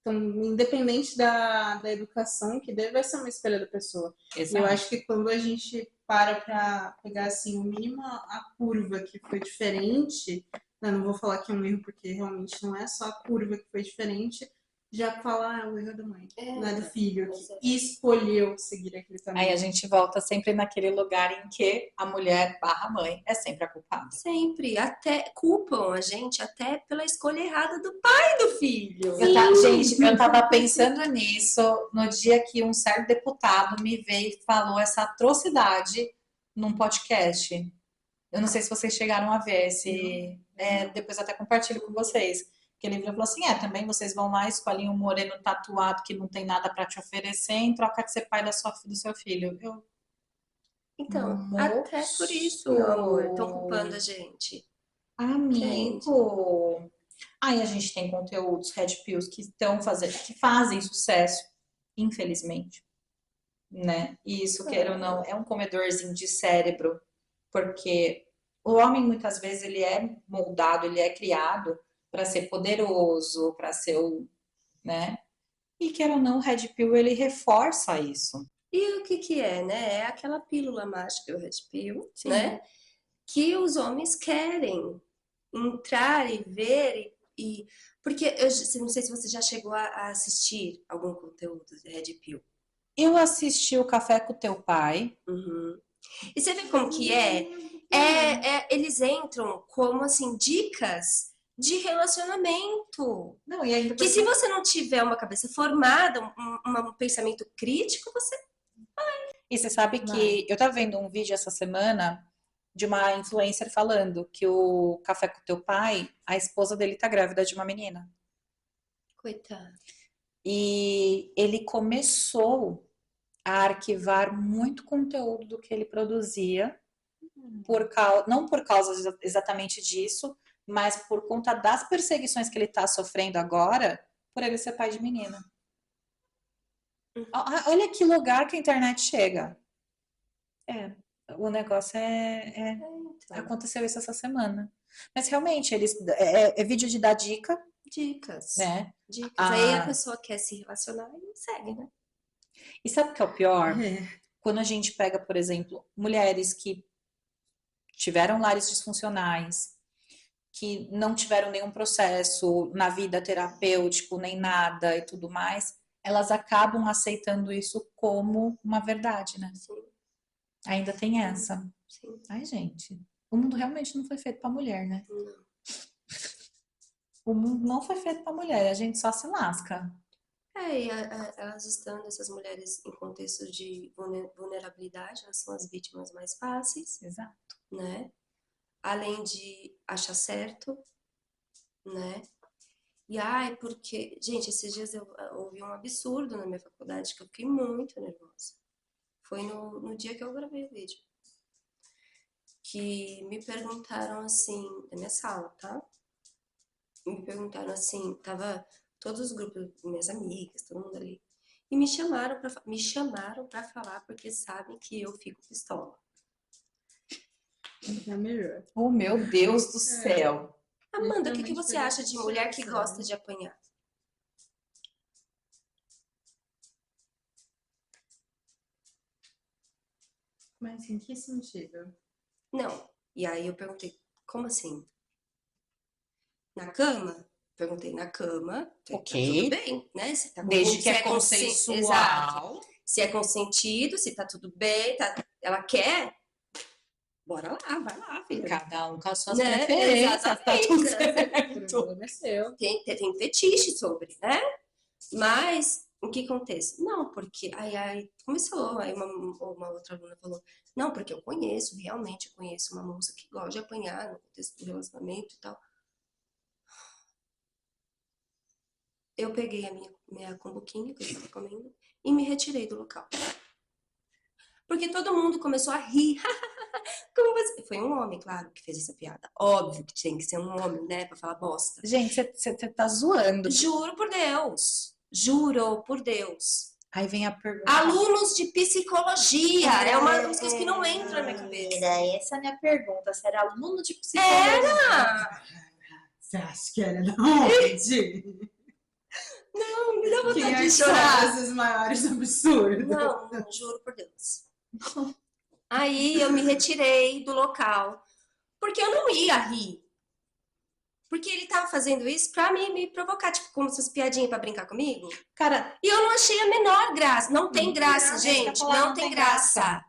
Então, independente da educação que dê, vai ser uma escolha da pessoa. E eu acho que quando a gente para pegar, assim, o mínimo a curva que foi diferente, né, não vou falar que é um erro, porque realmente não é só a curva que foi diferente, já falar o erro da mãe, né, do filho, que escolheu seguir aquele caminho. Aí a gente volta sempre naquele lugar em que a mulher barra mãe é sempre a culpada. Sempre. Até culpam a gente até pela escolha errada do pai do filho. Gente, eu tava pensando nisso no dia que um certo deputado me veio e falou essa atrocidade num podcast. Eu não sei se vocês chegaram a ver esse. Depois eu até compartilho com vocês. Que ele falou assim: também vocês vão lá, escolhem um moreno tatuado que não tem nada pra te oferecer em troca de ser pai do seu filho. Então, até por isso, meu amor, estão culpando a gente. Entende? Amigo. Aí a gente tem conteúdos Red Pills que estão fazendo, que fazem sucesso, infelizmente, né? E isso, queira ou não, é um comedorzinho de cérebro, porque o homem muitas vezes ele é moldado, ele é criado para ser poderoso, para ser o, né? E queira ou não, o Red Pill ele reforça isso. E o que que é, né? É aquela pílula mágica, o Red Pill, Sim. né? Que os homens querem entrar e ver porque eu não sei se você já chegou a assistir algum conteúdo de Red Pill. Eu assisti o Café com Teu Pai. Uhum. E você vê como que eles entram como assim dicas de relacionamento. Não, e ainda Que se você não tiver uma cabeça formada, um pensamento crítico, você E você sabe que eu tava vendo um vídeo essa semana de uma influencer falando que o Café com Teu Pai, a esposa dele tá grávida de uma menina. coitado. E ele começou a arquivar muito conteúdo do que ele produzia, não por causa exatamente disso, mas por conta das perseguições que ele está sofrendo agora, por ele ser pai de menina. Olha que lugar que a internet chega. O negócio Então, aconteceu isso essa semana. Mas realmente, eles é vídeo de dar dica, dicas. né? Dicas. Aí a pessoa quer se relacionar e não segue, né? E sabe o que é o pior? Quando a gente pega, por exemplo, mulheres que tiveram lares disfuncionais, que não tiveram nenhum processo na vida terapêutico, nem nada e tudo mais, elas acabam aceitando isso como uma verdade, né? Sim, Ainda tem essa. sim. Ai, gente, o mundo realmente não foi feito pra mulher, né? Não. O mundo não foi feito pra mulher, a gente só se lasca. E elas estando, essas mulheres, em contextos de vulnerabilidade, elas são as vítimas mais fáceis, Exato. né? Além de achar certo, né? E ai, porque, gente, esses dias eu ouvi um absurdo na minha faculdade que eu fiquei muito nervosa. Foi no dia que eu gravei o vídeo. Que me perguntaram assim, na minha sala, tá? Me perguntaram assim, tava todos os grupos, minhas amigas, todo mundo ali. E me chamaram pra falar porque sabem que eu fico pistola. É melhor. Oh, meu Deus do céu. Amanda, o que Literalmente você pegar acha de mulher que consideração. gosta de apanhar? Mas em que sentido? Não. E aí eu perguntei, como assim? Na cama? Perguntei, na cama, tá Ok. tudo bem, né? Se tá Desde que se é Exato. consensual. Se é consentido, se tá tudo bem, ela quer, bora lá, vai lá, filha. Cada um com as suas Né? preferências, tá tudo Exatamente. O certo. problema é seu. Tem fetiche sobre, né? Mas o que acontece? Não, porque aí começou, aí uma outra aluna falou, não, porque eu conheço, realmente eu conheço uma moça que gosta de apanhar no contexto do relacionamento e tal. Eu peguei a minha cumbuquinha que eu estava comendo e me retirei do local. Porque todo mundo começou a rir. Como você... Foi um homem, claro, que fez essa piada. Óbvio que tem que ser um homem, né, pra falar bosta. Gente, você tá zoando. Juro por Deus. Juro por Deus. Aí vem a pergunta. Alunos de psicologia. É uma das coisas que não entra na minha cabeça. Essa é a minha pergunta. Você era aluno de psicologia? Era! Você acha que era da onde? Não, me dá vontade Quem de é chorar. esses maiores absurdos? Não, juro por Deus. Aí eu me retirei do local. Porque eu não ia rir. Porque ele tava fazendo isso pra me provocar, tipo, como essas piadinhas pra brincar comigo. Cara, E eu não achei a menor graça. Não tem graça, graça, gente. isso que eu ia falar, Não tem graça.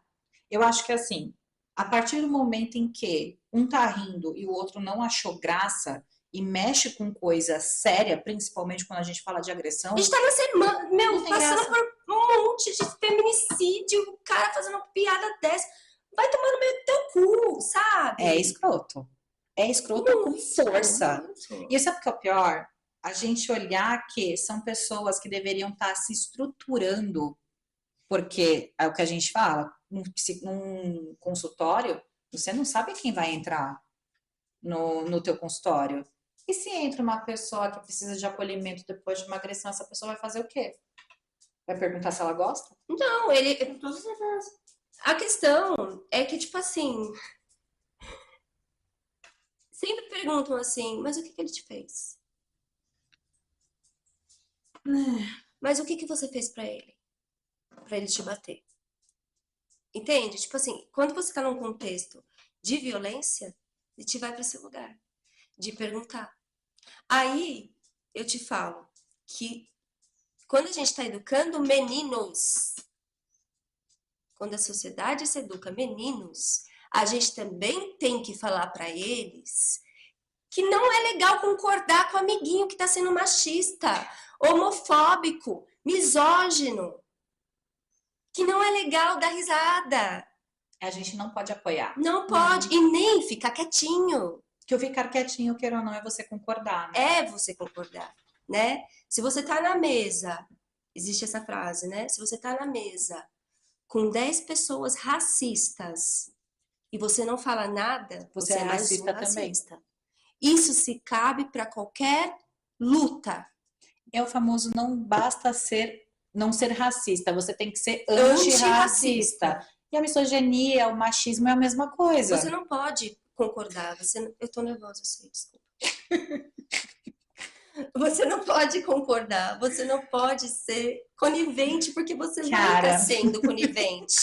eu acho que assim, a partir do momento em que um tá rindo e o outro não achou graça e mexe com coisa séria, principalmente quando a gente fala de agressão, A gente tá na semana, meu, Não tem passando graça. por um monte de feminicídio, o cara fazendo uma piada dessa. Vai tomar no meio do teu cu, sabe? é escroto. É escroto com Muito, força. muito. E sabe o que é o pior? A gente olhar que são pessoas que deveriam estar se estruturando, porque é o que a gente fala, num consultório, você não sabe quem vai entrar no teu consultório. E se entra uma pessoa que precisa de acolhimento depois de uma agressão, essa pessoa vai fazer o quê? Vai perguntar se ela gosta? Não, Com toda certeza. a questão é que, tipo assim, sempre perguntam assim, mas o que ele te fez? Mas o que você fez pra ele? Pra ele te bater? Entende? Tipo assim, quando você tá num contexto de violência, a gente vai pra esse lugar de perguntar. Aí, eu te falo que quando a gente tá educando meninos, quando a sociedade se educa meninos, a gente também tem que falar pra eles que não é legal concordar com o amiguinho que tá sendo machista, homofóbico, misógino. Que não é legal dar risada. A gente não pode apoiar. Não pode. E nem ficar quietinho. Que eu ficar quietinho, queira ou não, é você concordar, né? É você concordar, né? Se você tá na mesa, existe essa frase, né? Se você tá na mesa com 10 pessoas racistas e você não fala nada, Você você é é mais racista um também. racista. Isso se cabe para qualquer luta. É o famoso não basta não ser racista, você tem que ser Antirracista. antirracista. E a misoginia, o machismo é a mesma coisa. Você não pode concordar. Eu tô nervosa, eu sei, desculpa. Você não pode concordar, você não pode ser conivente porque você vai Cara. estar sendo conivente.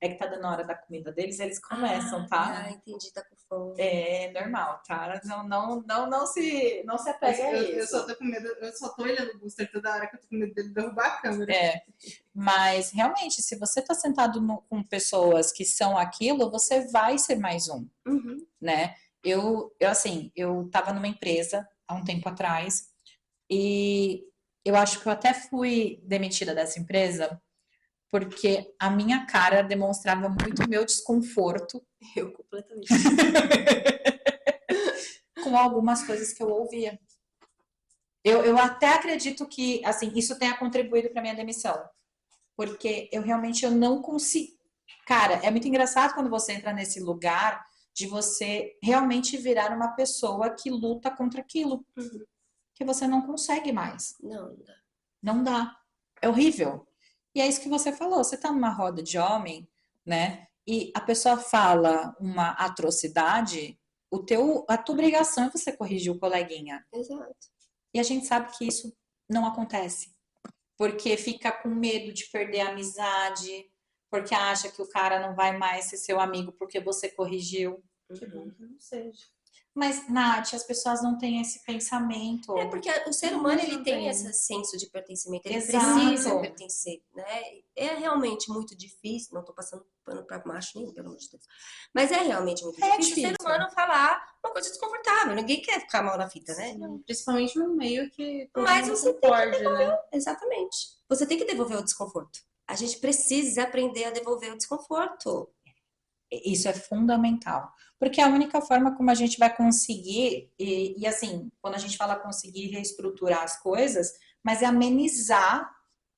É que tá dando a hora da comida deles, eles começam, tá? Entendi, tá com fome. É normal, tá? Não se apegue a Eu isso. só tô com medo, eu só tô olhando o Booster toda hora que eu tô com medo dele derrubar a câmera. Mas realmente, se você tá sentado com pessoas que são aquilo, você vai ser mais um, Uhum. né? Eu tava numa empresa há um tempo atrás e eu acho que eu até fui demitida dessa empresa porque a minha cara demonstrava muito meu desconforto Eu completamente. com algumas coisas que eu ouvia. Eu até acredito que, assim, isso tenha contribuído para minha demissão, porque eu não consigo. Cara, é muito engraçado quando você entra nesse lugar de você realmente virar uma pessoa que luta contra aquilo, Uhum. que você não consegue mais. Não dá. Não dá. É horrível. E é isso que você falou. Você tá numa roda de homem, né? E a pessoa fala uma atrocidade, a tua obrigação é você corrigir o coleguinha. Exato. E a gente sabe que isso não acontece. Porque fica com medo de perder a amizade, porque acha que o cara não vai mais ser seu amigo porque você corrigiu. Que bom que não seja. Mas, Nath, as pessoas não têm esse pensamento. É porque o ser humano ele tem esse senso de pertencimento, ele precisa pertencer, né? É realmente muito difícil, não tô passando pano pra macho nenhum, pelo amor de Deus. Mas é realmente muito difícil o ser humano falar uma coisa desconfortável. Ninguém quer ficar mal na fita, né? Principalmente no meio que todo Mas mundo você concorde, tem que devolver, né? exatamente. Você tem que devolver o desconforto. A gente precisa aprender a devolver o desconforto. Isso é fundamental, porque é a única forma como a gente vai conseguir, e assim, quando a gente fala conseguir reestruturar as coisas, mas é amenizar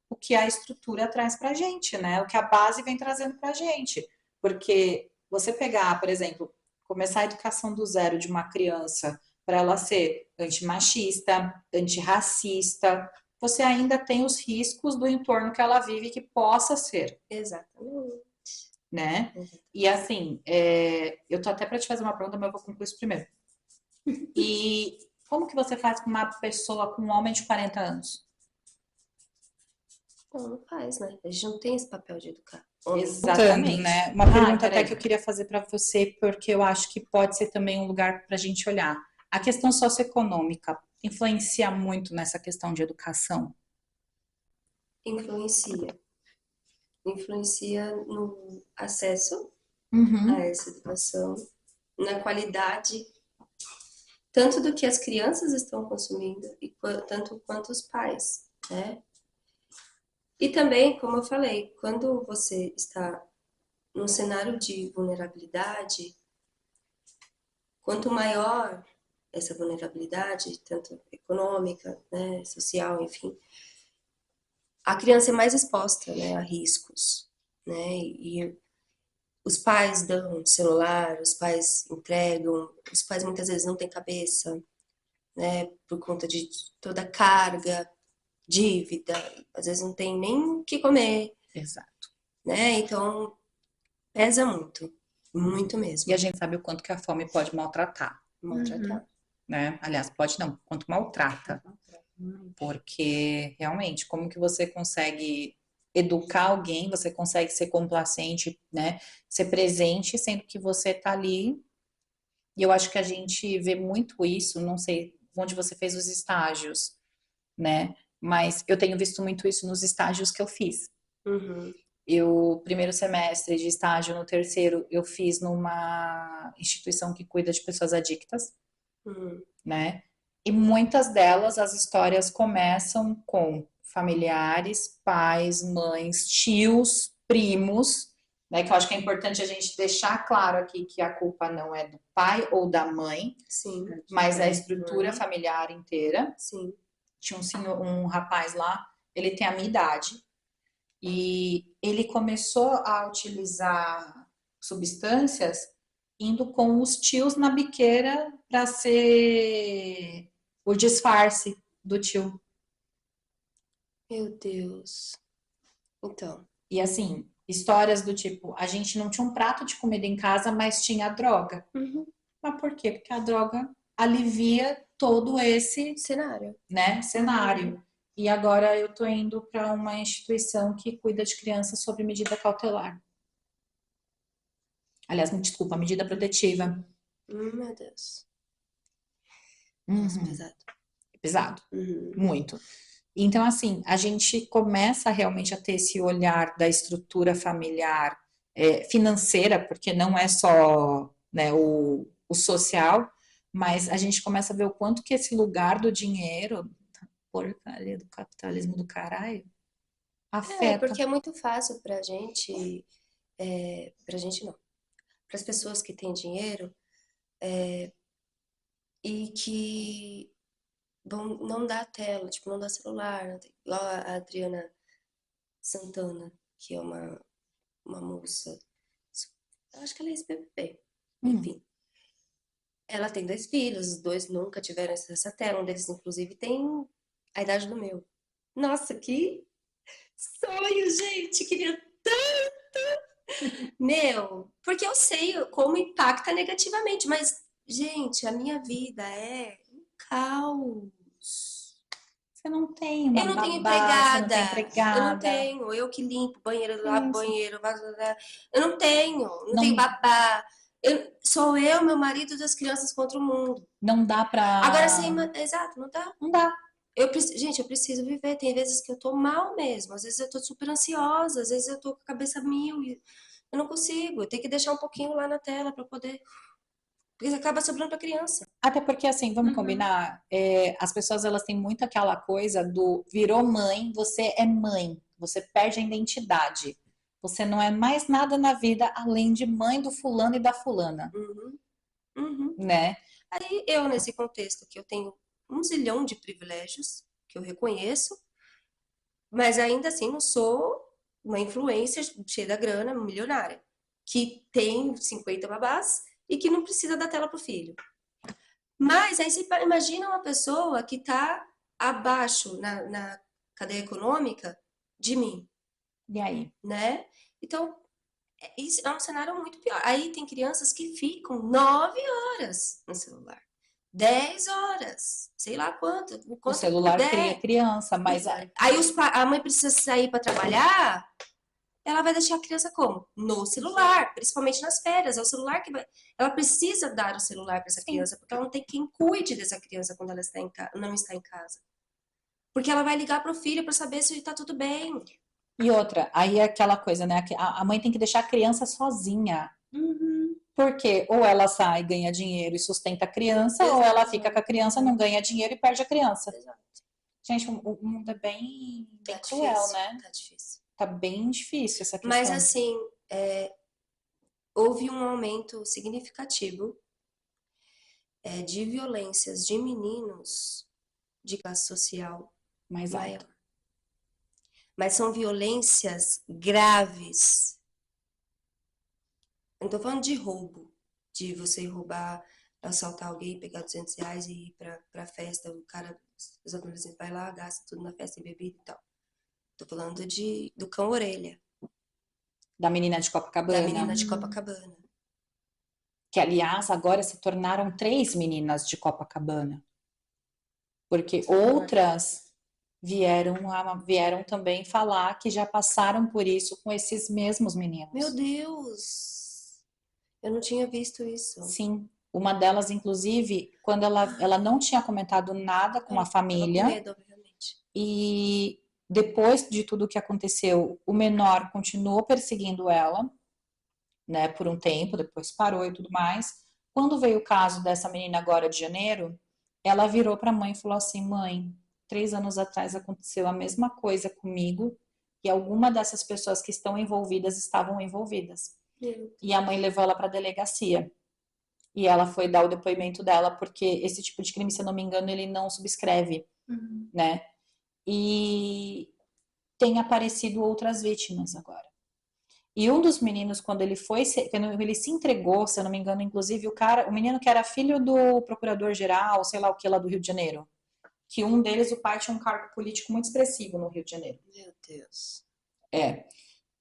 o que a estrutura traz pra gente, né? O que a base vem trazendo pra gente. Porque você pegar, por exemplo, começar a educação do zero de uma criança para ela ser antimachista, antirracista, você ainda tem os riscos do entorno que ela vive que possa ser. Exatamente. Né? E assim, eu tô até para te fazer uma pergunta, mas eu vou concluir isso primeiro. E como que você faz com uma pessoa, com um homem de 40 anos? Não faz, né? A gente não tem esse papel de educar. Exatamente. Né? Uma pergunta até que eu queria fazer para você, porque eu acho que pode ser também um lugar para a gente olhar. A questão socioeconômica influencia muito nessa questão de educação? Influencia. Influencia no acesso a essa educação, na qualidade, tanto do que as crianças estão consumindo, e tanto quanto os pais, né? E também, como eu falei, quando você está num cenário de vulnerabilidade, quanto maior essa vulnerabilidade, tanto econômica, né, social, enfim, a criança é mais exposta, né, a riscos, né? E os pais dão celular, os pais entregam, os pais muitas vezes não têm cabeça, né, por conta de toda a carga, dívida, às vezes não tem nem o que comer. Exato. Né? Então, pesa muito, muito mesmo. E a gente sabe o quanto que a fome pode maltratar. Maltratar. Né? Aliás, pode não, quanto maltrata. Porque realmente, como que você consegue educar alguém, você consegue ser complacente, né? Ser presente, sendo que você tá ali. E eu acho que a gente vê muito isso, não sei onde você fez os estágios, né? Mas eu tenho visto muito isso nos estágios que eu fiz. Eu, primeiro semestre de estágio, no terceiro, eu fiz numa instituição que cuida de pessoas adictas, né? E muitas delas, as histórias começam com familiares, pais, mães, tios, primos, né? Que eu acho que é importante a gente deixar claro aqui que a culpa não é do pai ou da mãe, Sim. mas a estrutura familiar inteira. Sim. Tinha um rapaz lá, ele tem a minha idade, e ele começou a utilizar substâncias indo com os tios na biqueira para ser o disfarce do tio. Meu Deus. Então. E assim, histórias do tipo, a gente não tinha um prato de comida em casa, mas tinha droga. Mas por quê? Porque a droga alivia todo esse cenário, né? Cenário. E agora eu tô indo para uma instituição que cuida de crianças sob medida cautelar. Aliás, me desculpa, medida protetiva. Meu Deus. Nossa, Uhum. pesado. Pesado, Uhum. muito. Então, assim, a gente começa realmente a ter esse olhar da estrutura familiar, financeira, porque não é só, né, o social, mas a gente começa a ver o quanto que esse lugar do dinheiro, porcaria do capitalismo do caralho, Porque afeta. é muito fácil pra gente não, para as pessoas que têm dinheiro e que não dá tela, tipo, não dá celular, igual a Adriana Santana, que é uma moça, eu acho que ela é ex-BBB, Hum, enfim. Ela tem 2 filhos, os dois nunca tiveram essa tela, um deles, inclusive, tem a idade do meu. Nossa, que sonho, gente! Queria Meu, porque eu sei como impacta negativamente, mas, gente, a minha vida é um caos. você não tem uma Eu não tenho babá, você não tem empregada, eu não empregada. tenho, eu que limpo banheiro, lavo Isso. banheiro, eu não tenho Não, babá. Sou eu, meu marido e as crianças contra o mundo. não dá Agora, pra. exato, não dá. Não dá. Gente, eu preciso viver. Tem vezes que eu tô mal mesmo, às vezes eu tô super ansiosa, às vezes eu tô com a cabeça mil e eu não consigo. Eu tenho que deixar um pouquinho lá na tela para poder. Porque acaba sobrando pra criança. Até porque, assim, vamos Uhum. combinar, as pessoas elas têm muito aquela coisa do virou mãe, você é mãe, você perde a identidade. Você não é mais nada na vida além de mãe do fulano e da fulana, Uhum, uhum. né? Aí eu, nesse contexto, que eu tenho 1 zilhão de privilégios, que eu reconheço, mas ainda assim não sou uma influencer cheia da grana, milionária, que tem 50 babás e que não precisa dar tela pro filho. Mas aí você imagina uma pessoa que está abaixo na cadeia econômica de mim, E aí? né? Então, isso é um cenário muito pior. Aí tem crianças que ficam 9 horas no celular, 10 horas, sei lá quanto, o O quanto celular cria puder. criança, mas Aí a mãe precisa sair para trabalhar, ela vai deixar a criança como? No celular, principalmente nas férias. É o celular que vai. Ela precisa dar o celular para essa sim. criança, porque ela não tem quem cuide dessa criança quando ela não está em casa. Porque ela vai ligar para o filho para saber se está tudo bem. E outra, aí é aquela coisa, né? Que a mãe tem que deixar a criança sozinha. Uhum. Porque ou ela sai, ganha dinheiro e sustenta a criança, ou ela Exato, fica com a criança, não ganha dinheiro e perde a criança. exato. Gente, o mundo é bem, Tá bem cruel, difícil, né? tá difícil. Tá bem difícil essa Mas questão. assim, houve um aumento significativo de violências de meninos de classe social Mais alto. maior. Mas são violências graves. Eu não tô falando de roubo, de você roubar, assaltar alguém, pegar R$ 200 e ir pra festa, o cara, os adolescentes vai lá, gasta tudo na festa e bebida e tal. Tô falando do cão-orelha, Da menina de da Copacabana. menina de Copacabana. Que, aliás, agora se tornaram 3 meninas de Copacabana. Porque outras vieram também falar que já passaram por isso com esses mesmos Meu meninos. Deus! Eu não tinha visto isso. Sim. Uma delas, inclusive, quando ela não tinha comentado nada com a Tava com família, medo, obviamente. e depois de tudo que aconteceu, o menor continuou perseguindo ela, né, por um tempo, depois parou e tudo mais. Quando veio o caso dessa menina agora de janeiro, ela virou para a mãe e falou assim: mãe, 3 anos atrás aconteceu a mesma coisa comigo e alguma dessas pessoas que estão envolvidas estavam envolvidas. Meu E a mãe levou ela para a delegacia. E ela foi dar o depoimento dela, porque esse tipo de crime, se eu não me engano, ele não subscreve, Uhum. né? E tem aparecido outras vítimas agora. E um dos meninos, quando ele se entregou, se eu não me engano, inclusive o menino que era filho do procurador-geral, sei lá o que, lá do Rio de Janeiro, que um deles, o pai tinha um cargo político muito expressivo no Rio de Janeiro. Meu Deus. É.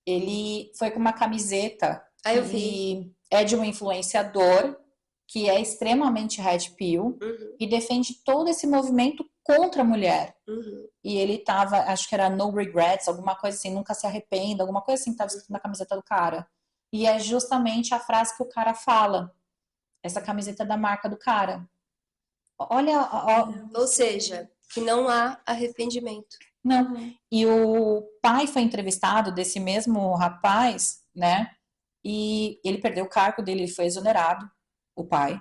Ele foi com uma camiseta Aí eu vi. que é de um influenciador que é extremamente red pill Uhum, e defende todo esse movimento contra a mulher. uhum, E ele tava, acho que era no regrets, alguma coisa assim, nunca se arrependa, alguma coisa assim que tava escrito na camiseta do cara. E é justamente a frase que o cara fala. Essa camiseta é da marca do cara. Olha, Ou seja, que não há arrependimento. não. E o pai foi entrevistado desse mesmo rapaz, né? E ele perdeu o cargo dele, ele foi exonerado, o pai.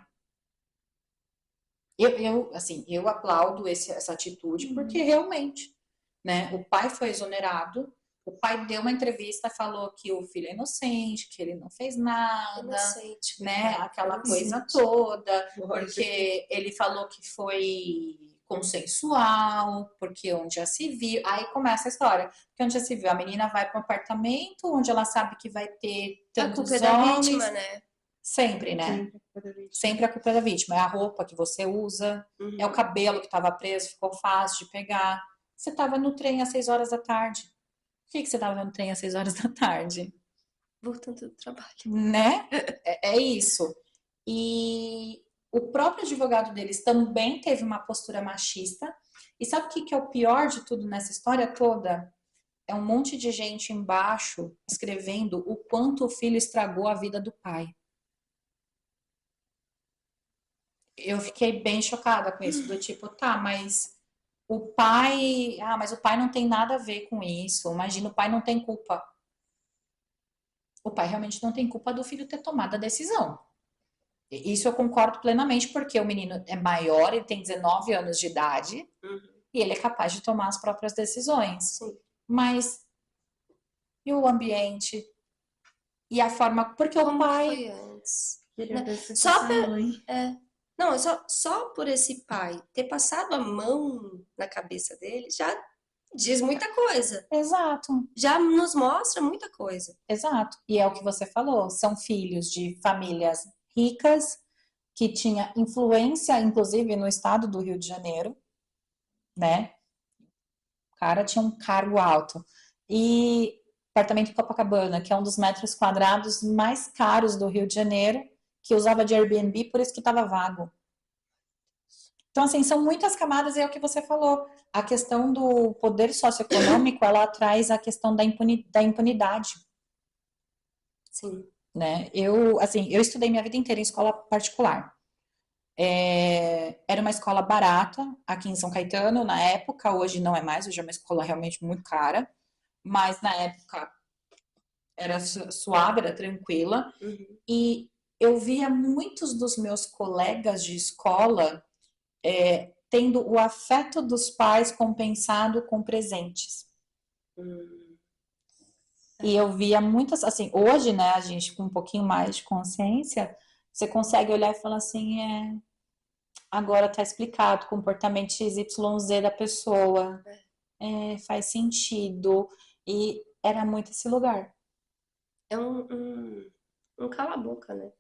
Assim, eu aplaudo essa atitude porque realmente, né? O pai foi exonerado, o pai deu uma entrevista, falou que o filho é inocente, que ele não fez nada, Inocente, né? coitado, Aquela coisa inocente. toda, Lógico. porque ele falou que foi consensual, porque onde já se viu, aí começa a história, porque onde já se viu, a menina vai para um apartamento onde ela sabe que vai ter A culpa tantos é da homens, vítima, né? sempre, né? Sempre culpa da vítima. Sempre a culpa é da vítima. É a roupa que você usa, é o cabelo que estava preso, ficou fácil de pegar. Você estava no trem às 6 horas da tarde. Por que você estava no trem às 6 horas da tarde? Voltando do trabalho. Né? É isso. E o próprio advogado deles também teve uma postura machista. E sabe o que é o pior de tudo nessa história toda? É um monte de gente embaixo escrevendo o quanto o filho estragou a vida do pai. Eu fiquei bem chocada com isso, do tipo, tá, mas mas o pai não tem nada a ver com isso. Imagina, o pai não tem culpa. O pai realmente não tem culpa do filho ter tomado a decisão. Isso eu concordo plenamente, porque o menino é maior, ele tem 19 anos de idade e ele é capaz de tomar as próprias decisões. Sim. Mas e o ambiente? E a forma. Porque o Como pai. foi antes? Queria ver se Só fosse a mãe. Não, só por esse pai ter passado a mão na cabeça dele já diz muita coisa. Exato. Já nos mostra muita coisa. Exato. E é o que você falou, são filhos de famílias ricas, que tinha influência, inclusive, no estado do Rio de Janeiro, né? O cara tinha um cargo alto. E apartamento em Copacabana, que é um dos metros quadrados mais caros do Rio de Janeiro, que usava de Airbnb, por isso que estava vago. Então, assim, são muitas camadas, e é o que você falou. A questão do poder socioeconômico, ela traz a questão da impunidade. Sim. Né? Eu estudei minha vida inteira em escola particular. Era uma escola barata aqui em São Caetano na época, hoje não é mais, hoje é uma escola realmente muito cara, mas na época era suave, era tranquila, e eu via muitos dos meus colegas de escola tendo o afeto dos pais compensado com presentes. E eu via muitas, assim, hoje, né, a gente com um pouquinho mais de consciência, você consegue olhar e falar assim, agora tá explicado o comportamento XYZ da pessoa, faz sentido, e era muito esse lugar. É um cala-boca, né?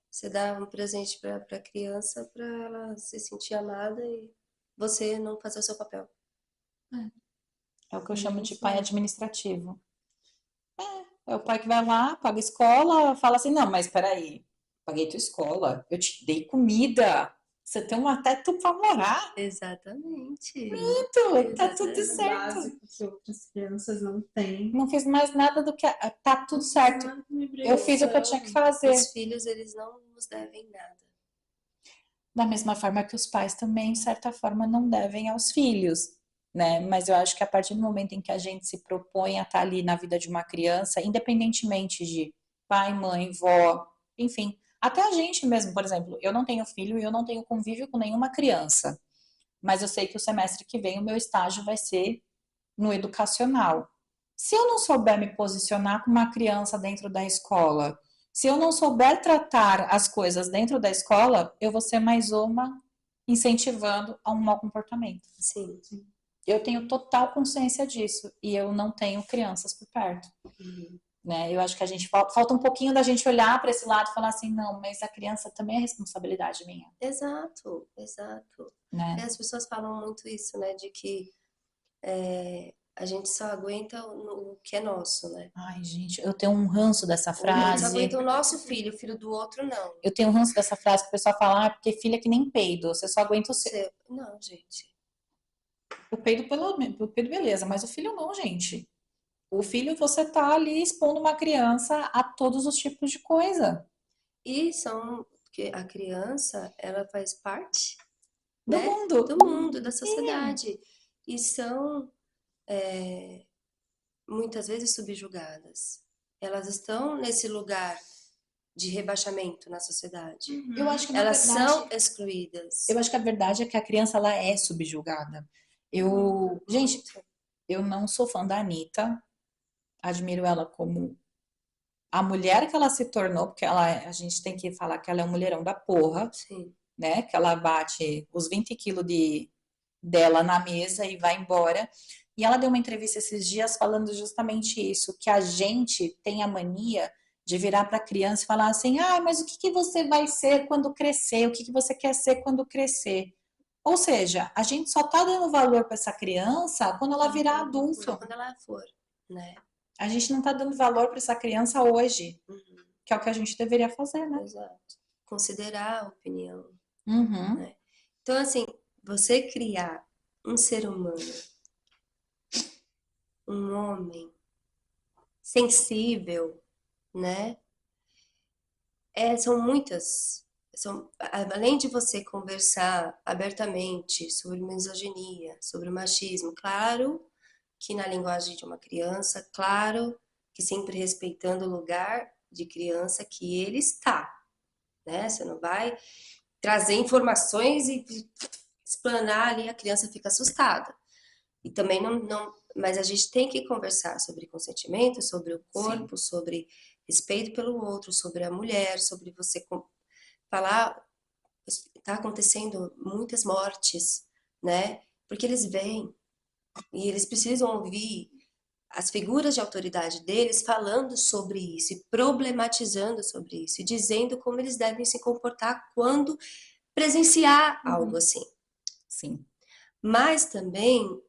Você dá um presente pra criança pra ela se sentir amada e você não fazer o seu papel. É o que eu chamo de pai administrativo. É o pai que vai lá, paga a escola, fala assim, não, mas peraí, paguei tua escola, eu te dei comida, você tem um teto pra morar. Exatamente. Pronto, tá tudo O certo. básico que outras crianças não têm. Não fiz mais nada do que... Tá tudo certo. Eu fiz o que eu tinha que fazer. Os filhos, eles não nos devem nada. Da mesma forma que os pais também, de certa forma, não devem aos filhos, né? Mas eu acho que a partir do momento em que a gente se propõe a estar ali na vida de uma criança, independentemente de pai, mãe, vó, enfim, até a gente mesmo, por exemplo, eu não tenho filho e eu não tenho convívio com nenhuma criança, mas eu sei que o semestre que vem o meu estágio vai ser no educacional. Se eu não souber me posicionar com uma criança dentro da escola, se eu não souber tratar as coisas dentro da escola, eu vou ser mais uma incentivando a um mau comportamento. Sim. Eu tenho total consciência disso e eu não tenho crianças por perto. Né? Eu acho que a gente falta um pouquinho da gente olhar para esse lado e falar assim, não, mas a criança também é responsabilidade minha. Exato. Né? E as pessoas falam muito isso, né? De que a gente só aguenta o que é nosso, né? Ai, gente, eu tenho um ranço dessa A gente só frase. aguenta o nosso filho, o filho do outro não. Eu tenho um ranço dessa frase que o pessoal fala, porque filho é que nem peido, você só aguenta o seu. Não, gente. O peido, beleza, mas o filho não, gente. O filho, você tá ali expondo uma criança a todos os tipos de coisa E porque a criança, ela faz parte, do né, mundo. do mundo, da É. sociedade. E são muitas vezes subjugadas. Elas estão nesse lugar de rebaixamento na sociedade. Eu acho que na Elas são verdade, excluídas. eu acho que a verdade é que a criança ela é subjugada. Gente, eu não sou fã da Anitta, admiro ela como a mulher que ela se tornou, porque a gente tem que falar que ela é um mulherão da porra, Sim, né? Que ela bate os 20 quilos dela na mesa e vai embora. E ela deu uma entrevista esses dias falando justamente isso, que a gente tem a mania de virar para a criança e falar assim: ah, mas o que que você vai ser quando crescer? O que que você quer ser quando crescer? Ou seja, a gente só tá dando valor para essa criança quando ela virar adulto. quando ela for, né? A gente não tá dando valor para essa criança hoje, Uhum, que é o que a gente deveria fazer, né? exato. Considerar a opinião, Uhum. né? Então, assim, você criar um ser humano, um homem sensível, né? São muitas. Além de você conversar abertamente sobre misoginia, sobre machismo, claro que na linguagem de uma criança, claro que sempre respeitando o lugar de criança que ele está, né? Você não vai trazer informações e explanar ali, a criança fica assustada. E também mas a gente tem que conversar sobre consentimento, sobre o Sim. corpo, sobre respeito pelo outro, sobre a mulher, sobre você falar, está acontecendo muitas mortes, né? Porque eles vêm e eles precisam ouvir as figuras de autoridade deles falando sobre isso, e problematizando sobre isso, e dizendo como eles devem se comportar quando presenciar algo Uhum. assim. Sim. Mas também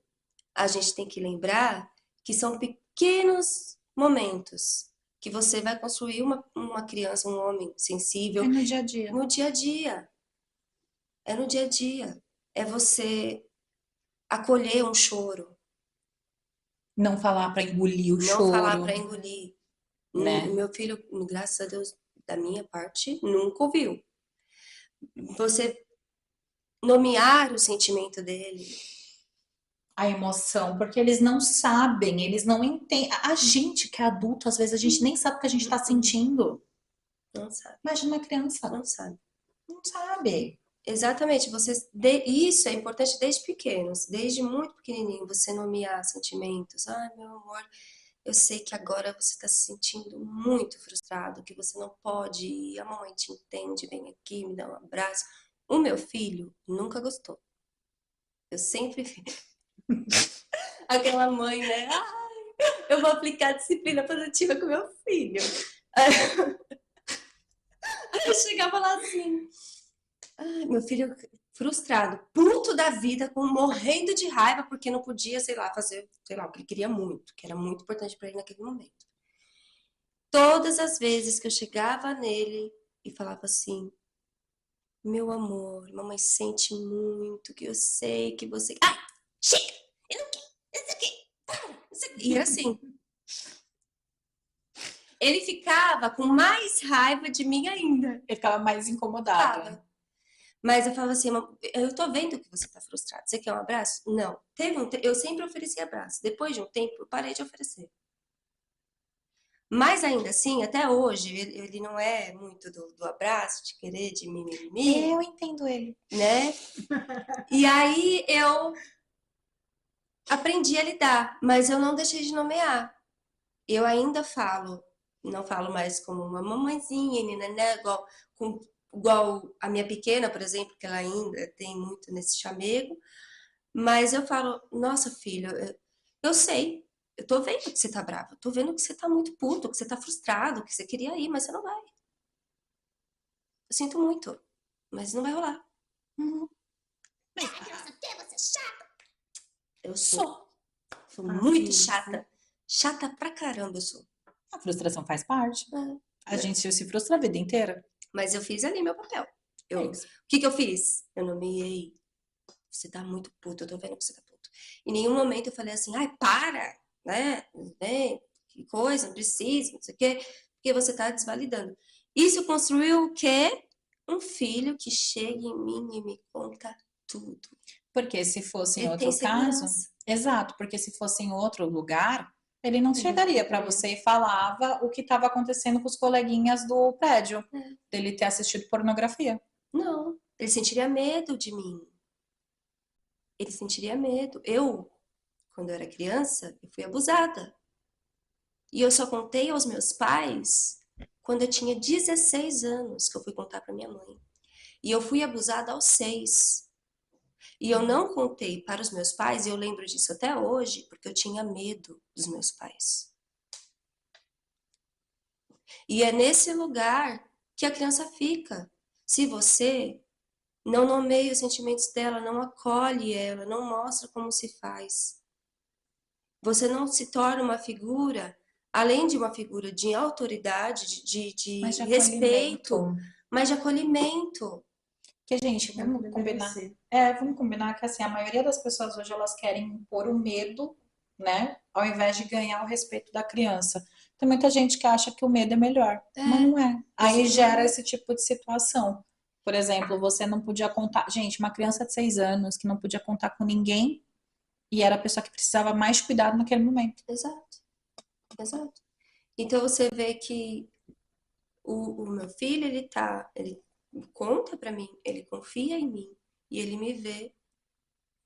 a gente tem que lembrar que são pequenos momentos que você vai construir uma criança, um homem É sensível no dia a dia. no dia a dia. É no dia a dia. É você acolher um choro, Não falar para engolir o não falar choro, para engolir. né? Meu filho, graças a Deus, da minha parte, nunca ouviu. Você nomear o sentimento dele, A emoção, porque eles não sabem, eles não entendem. A gente que é adulto, às vezes a gente nem sabe o que a gente está sentindo. não sabe, Imagina uma criança, não sabe. não sabe. Exatamente, isso é importante desde pequenos, desde muito pequenininho, você nomear sentimentos. Ai, meu amor, eu sei que agora você está se sentindo muito frustrado, que você não pode ir, a mamãe te entende, vem aqui, me dá um abraço. O meu filho nunca gostou. Eu sempre vi aquela mãe, né? Ai, eu vou aplicar disciplina positiva com meu filho. Aí eu chegava lá assim, ai, meu filho frustrado, puto da vida, morrendo de raiva porque não podia, sei lá, fazer, sei lá, o que ele queria muito, que era muito importante para ele naquele momento. Todas as vezes que eu chegava nele e falava assim, meu amor, mamãe sente muito, que eu sei que você. Ah, chega! Eu não quero! Isso aqui! Para! Isso aqui! E era assim. Ele ficava com mais raiva de mim ainda. Ele ficava mais incomodado. Ficava. Mas eu falava assim, eu tô vendo que você tá frustrado. Você quer um abraço? Não. Eu sempre ofereci abraço. Depois de um tempo, eu parei de oferecer. Mas ainda assim, até hoje, ele não é muito do abraço, de querer, de mimimi, Eu entendo ele. né? E aí eu aprendi a lidar, mas eu não deixei de nomear. Eu ainda falo, não falo mais como uma mamãezinha, né? Igual a minha pequena, por exemplo, que ela ainda tem muito nesse chamego, mas eu falo, nossa filha, eu sei, eu tô vendo que você tá brava, tô vendo que você tá muito puto, que você tá frustrado, que você queria ir, mas você não vai. Eu sinto muito, mas não vai rolar. Uhum. Eu sou Ah, muito isso. chata. Chata pra caramba eu sou. A frustração faz parte. A É. gente se frustra a vida inteira. Mas eu fiz ali meu papel. É O isso. que eu fiz? Eu nomeei. Você tá muito puto, eu tô vendo que você tá puto. Em nenhum momento eu falei assim, ai, para! né? Né? Que coisa, não precisa, não sei o quê, porque você está desvalidando. Isso construiu o quê? Um filho que chega em mim e me conta tudo. Porque se fosse em Ele tem outro caso, segurança. exato, porque se fosse em outro lugar, ele não Ele chegaria para ficaria. você e falava o que estava acontecendo com os coleguinhas do prédio, É. dele ter assistido pornografia. Não, ele sentiria medo de mim. Ele sentiria medo. Eu, quando eu era criança, eu fui abusada. E eu só contei aos meus pais quando eu tinha 16 anos, que eu fui contar para minha mãe. E eu fui abusada aos 6. E eu não contei para os meus pais, e eu lembro disso até hoje, porque eu tinha medo dos meus pais. E é nesse lugar que a criança fica. Se você não nomeia os sentimentos dela, não acolhe ela, não mostra como se faz, você não se torna uma figura, além de uma figura de autoridade, Mas de de respeito, acolhimento. mas de acolhimento. Que, gente, É o que vamos deveria combinar. ser. Vamos combinar que assim, a maioria das pessoas hoje elas querem impor o medo, né? Ao invés de ganhar o respeito da criança. Tem muita gente que acha que o medo é melhor, mas É, não é. isso Aí não gera é. esse tipo de situação. Por exemplo, você não podia contar. Gente, uma criança de 6 anos que não podia contar com ninguém e era a pessoa que precisava mais de cuidado naquele momento. Exato, exato. Então você vê que o meu filho, ele conta pra mim, ele confia em mim e ele me vê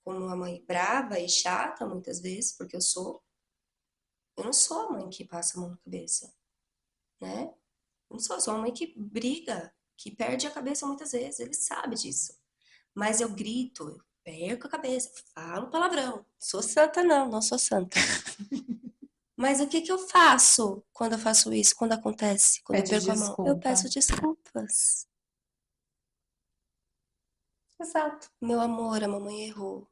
como uma mãe brava e chata muitas vezes, porque eu não sou a mãe que passa a mão na cabeça, né? Eu não sou uma mãe que briga, que perde a cabeça muitas vezes, ele sabe disso. Mas eu grito, eu perco a cabeça, falo palavrão. Sou santa não, não sou santa. Mas o que que eu faço quando eu faço isso, quando acontece, quando eu Pede perco a mão? Eu desculpa. peço desculpas. Exato. Meu amor, a mamãe errou.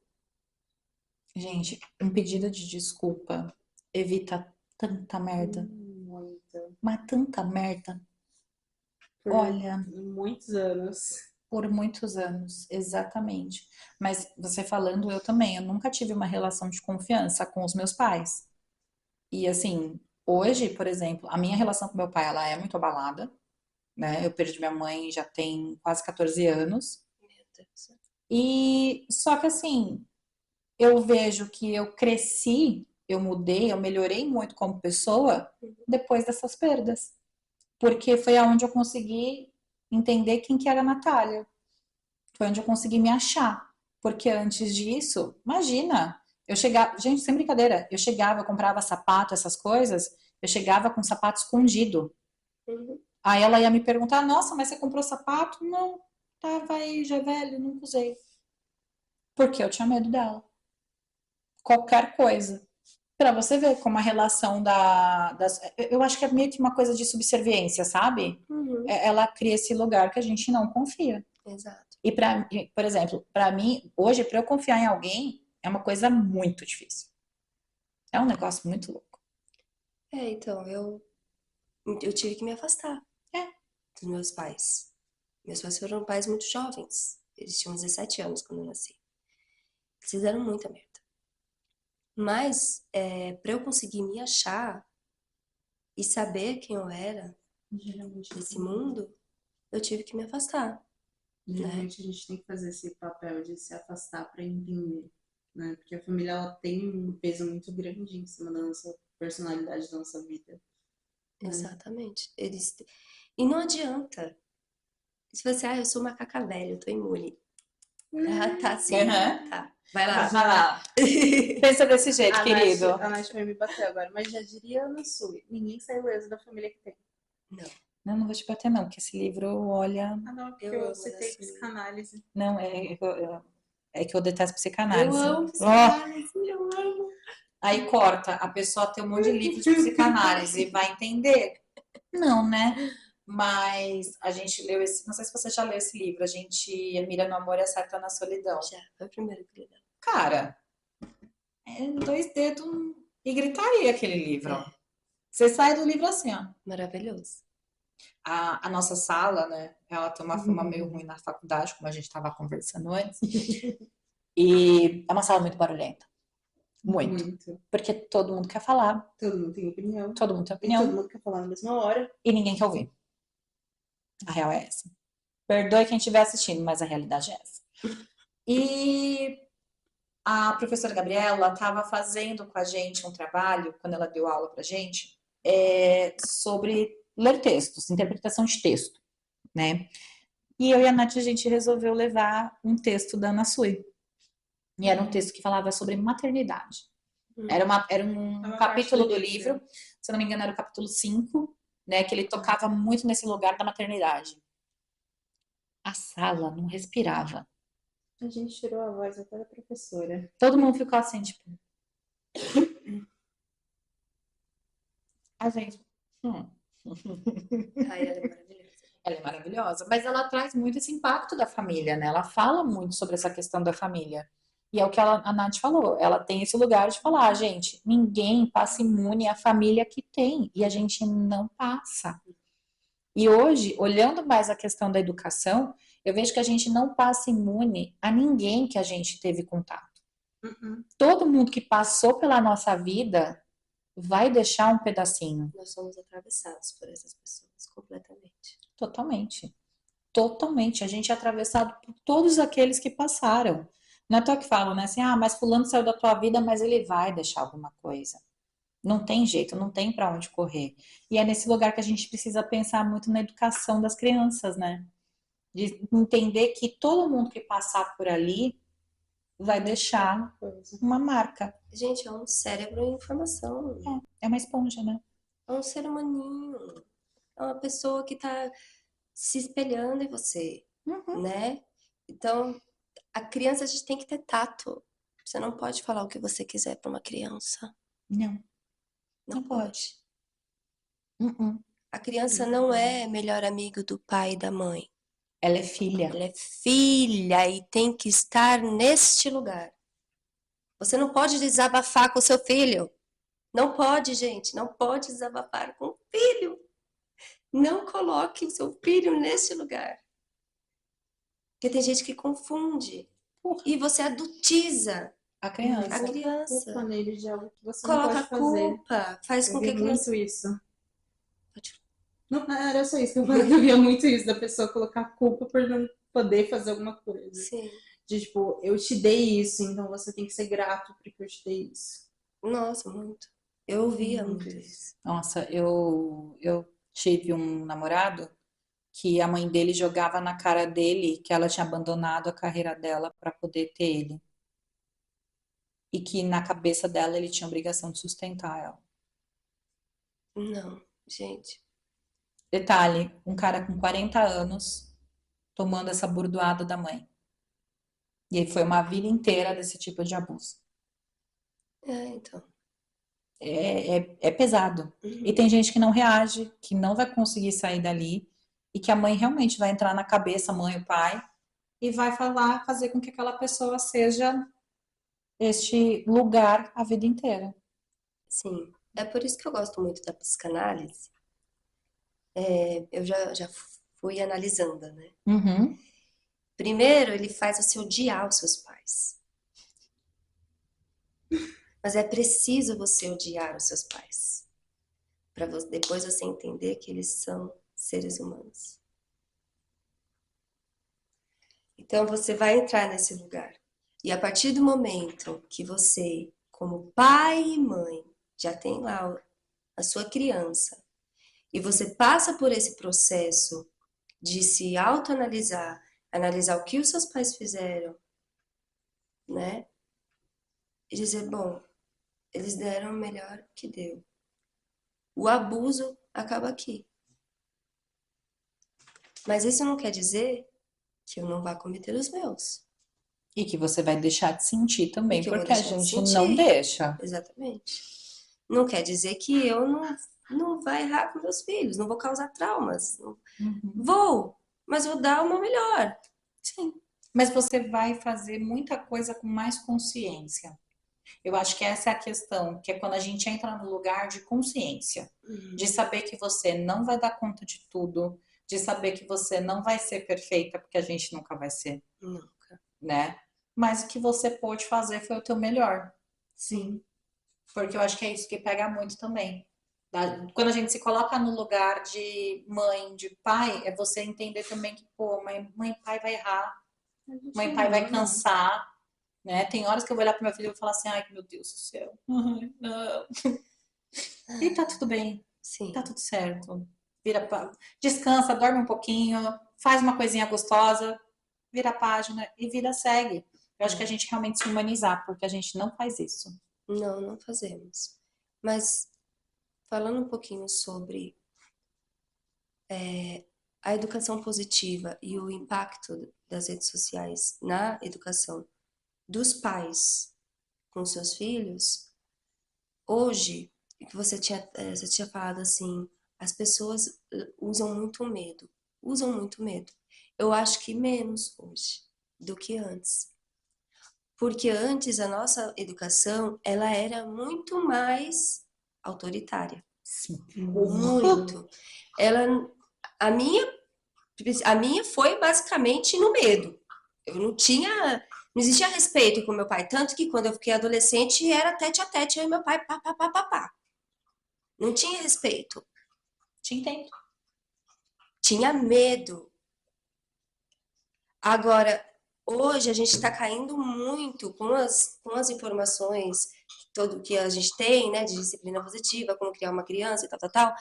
Gente, um pedido de desculpa evita tanta merda. Muito. Mas tanta merda. Por Olha, muitos anos. por muitos anos, exatamente. Mas você falando, eu também, eu nunca tive uma relação de confiança com os meus pais. E assim, hoje, por exemplo, a minha relação com meu pai, ela é muito abalada, né? Eu perdi minha mãe já tem quase 14 anos. Meu Deus. E só que assim, eu vejo que eu cresci, eu mudei, eu melhorei muito como pessoa depois dessas perdas. Porque foi aonde eu consegui entender quem que era a Natália. Foi onde eu consegui me achar. Porque antes disso, imagina, eu chegava, gente, sem brincadeira, eu chegava, eu comprava sapato, essas coisas, eu chegava com sapato escondido. Uhum. Aí ela ia me perguntar: nossa, mas você comprou sapato? Não, tava aí já velho, nunca usei. Porque eu tinha medo dela. Qualquer coisa. Pra você ver como a relação das. Eu acho que é meio que uma coisa de subserviência, sabe? Uhum. Ela cria esse lugar que a gente não confia. Exato. E por exemplo, para mim, hoje, para eu confiar em alguém, é uma coisa muito difícil. É um negócio muito louco. Então, eu tive que me afastar É. dos meus pais. Meus pais foram pais muito jovens. Eles tinham 17 anos quando eu nasci. Eles fizeram muita merda. Mas, para eu conseguir me achar e saber quem eu era Geralmente, nesse mundo, eu tive que me afastar, né? geralmente a gente tem que fazer esse papel de se afastar para entender, né? Porque a família ela tem um peso muito grande em cima da nossa personalidade, da nossa vida, né? Exatamente. E não adianta. Se você, eu sou macaca velha, eu tô imune. Ah, tá sim. Uhum. Tá. Vai lá. Vai lá. Pensa desse jeito, A querido. Nath vai me bater agora, mas já diria Ana Sui, ninguém saiu ileso da família que tem. Não, Não, não vou te bater, não, porque esse livro, olha. Ah, não, porque eu eu amo citei Ana Sui. psicanálise. Não, é que eu detesto Eu psicanálise. amo Ó, psicanálise, eu amo. aí corta, a pessoa tem um monte de livro de psicanálise, vai entender? Não, né? Mas a gente leu esse, não sei se você já leu esse livro, a gente mira no amor e acerta na solidão. Já, foi o primeiro que ele deu. Cara, é 2 dedos e gritaria aquele livro. Você sai do livro assim, ó. Maravilhoso. A nossa sala, né? Ela tem uma fama meio ruim na faculdade, como a gente estava conversando antes. E é uma sala muito barulhenta. Muito. Muito. Porque todo mundo quer falar, Todo mundo tem opinião. todo mundo tem E todo opinião mundo quer falar na mesma hora. e ninguém quer ouvir. A real é essa. Perdoe quem estiver assistindo, mas a realidade é essa. E a professora Gabriela estava fazendo com a gente um trabalho, quando ela deu aula pra gente, sobre ler textos, interpretação de texto, né? E eu e a Nath, a gente resolveu levar um texto da Ana Sui. E era um texto que falava sobre maternidade. Era um uma capítulo parte do do livro. livro, se eu não me engano, era o capítulo 5, né? Que ele tocava muito nesse lugar da maternidade. A sala não respirava. A gente tirou a voz até da professora. Todo mundo ficou assim, tipo. A gente. Ai, ela é maravilhosa. Ela é maravilhosa, mas ela traz muito esse impacto da família, né? Ela fala muito sobre essa questão da família. E é o que a Nath falou, ela tem esse lugar de falar, gente, ninguém passa imune à família que tem, e a gente não passa. E hoje, olhando mais a questão da educação, eu vejo que a gente não passa imune a ninguém que a gente teve contato. Todo mundo que passou pela nossa vida vai deixar um pedacinho. Nós somos atravessados por essas pessoas completamente. Totalmente. Totalmente. A gente é atravessado por todos aqueles que passaram. Não é à toa que falam, né? Assim, mas fulano saiu da tua vida, mas ele vai deixar alguma coisa. Não tem jeito, não tem para onde correr. E é nesse lugar que a gente precisa pensar muito na educação das crianças, né? De entender que todo mundo que passar por ali vai deixar uma marca. Gente, é um cérebro em formação. É uma esponja, né? É um ser humaninho. É uma pessoa que tá se espelhando em você, né? Então, a criança, a gente tem que ter tato. Você não pode falar o que você quiser para uma criança. Não. Não pode. Uh-uh. A criança não é melhor amigo do pai e da mãe. Ela é filha. Ela é filha e tem que estar neste lugar. Você não pode desabafar com seu filho. Não pode, gente. Não pode desabafar com o filho. Não coloque o seu filho nesse lugar. Porque tem gente que confunde. E você adultiza A criança. a criança. Culpa nele de algo que você Coloca não pode fazer. culpa. Faz Eu com que vi a criança... muito isso. Pode- Não, era só isso que eu falei. Eu via muito isso, da pessoa colocar culpa por não poder fazer alguma coisa. Sim. De tipo, eu te dei isso, então você tem que ser grato porque eu te dei isso. Nossa, muito. Eu ouvia muito isso. Nossa, eu tive um namorado que a mãe dele jogava na cara dele que ela tinha abandonado a carreira dela para poder ter ele. E que na cabeça dela ele tinha obrigação de sustentar ela. Não, gente. Detalhe, um cara com 40 anos tomando essa burdoada da mãe. E aí foi uma vida inteira desse tipo de abuso. Então. É pesado. E tem gente que não reage, que não vai conseguir sair dali, e que a mãe realmente vai entrar na cabeça, a mãe, o pai, e vai fazer com que aquela pessoa seja este lugar a vida inteira. Sim. É por isso que eu gosto muito da psicanálise. Eu já fui analisando, né? Primeiro, ele faz você odiar os seus pais. Mas é preciso você odiar os seus pais. Para depois você entender que eles são seres humanos. Então você vai entrar nesse lugar. E a partir do momento que você, como pai e mãe, já tem lá a sua criança, e você passa por esse processo de se autoanalisar, analisar o que os seus pais fizeram, né? E dizer, bom, eles deram o melhor que deu. O abuso acaba aqui. Mas isso não quer dizer que eu não vá cometer os meus. E que você vai deixar de sentir também, E que eu vou porque a deixar de gente sentir. não deixa. Exatamente. Não quer dizer que eu não vai errar com meus filhos, não vou causar traumas. Vou, mas vou dar o meu melhor. Sim. Mas você vai fazer muita coisa com mais consciência. Eu acho que essa é a questão, que é quando a gente entra no lugar de consciência, de saber que você não vai dar conta de tudo, de saber que você não vai ser perfeita, porque a gente nunca vai ser, Nunca. né? Mas o que você pôde fazer foi o teu melhor. Sim. Porque eu acho que é isso que pega muito também. Quando a gente se coloca no lugar de mãe, de pai, é você entender também que, pô, mãe e pai vai errar, A gente mãe e é pai vai humano. cansar, né? Tem horas que eu vou olhar pro meu filho e vou falar assim, ai, meu Deus do céu. Ai, não. E tá tudo bem, tá Sim. tudo certo. Descansa, dorme um pouquinho, faz uma coisinha gostosa, vira a página e vida segue. Eu acho que a gente realmente se humanizar, porque a gente não faz isso. Não, não fazemos. Mas falando um pouquinho sobre a educação positiva e o impacto das redes sociais na educação dos pais com seus filhos, hoje, que você tinha falado assim, as pessoas usam muito medo. Eu acho que menos hoje do que antes. Porque antes a nossa educação, ela era muito mais autoritária. Sim. Muito. Ela, a minha, a minha foi basicamente no medo. Eu não existia respeito com meu pai, tanto que quando eu fiquei adolescente era tete a tete, eu e meu pai, pá, pá, pá, pá, pá. Não tinha respeito, Te entendo. tinha medo. Agora, hoje a gente está caindo muito com as informações, todo que a gente tem, né, de disciplina positiva, como criar uma criança e tal, tal, tal.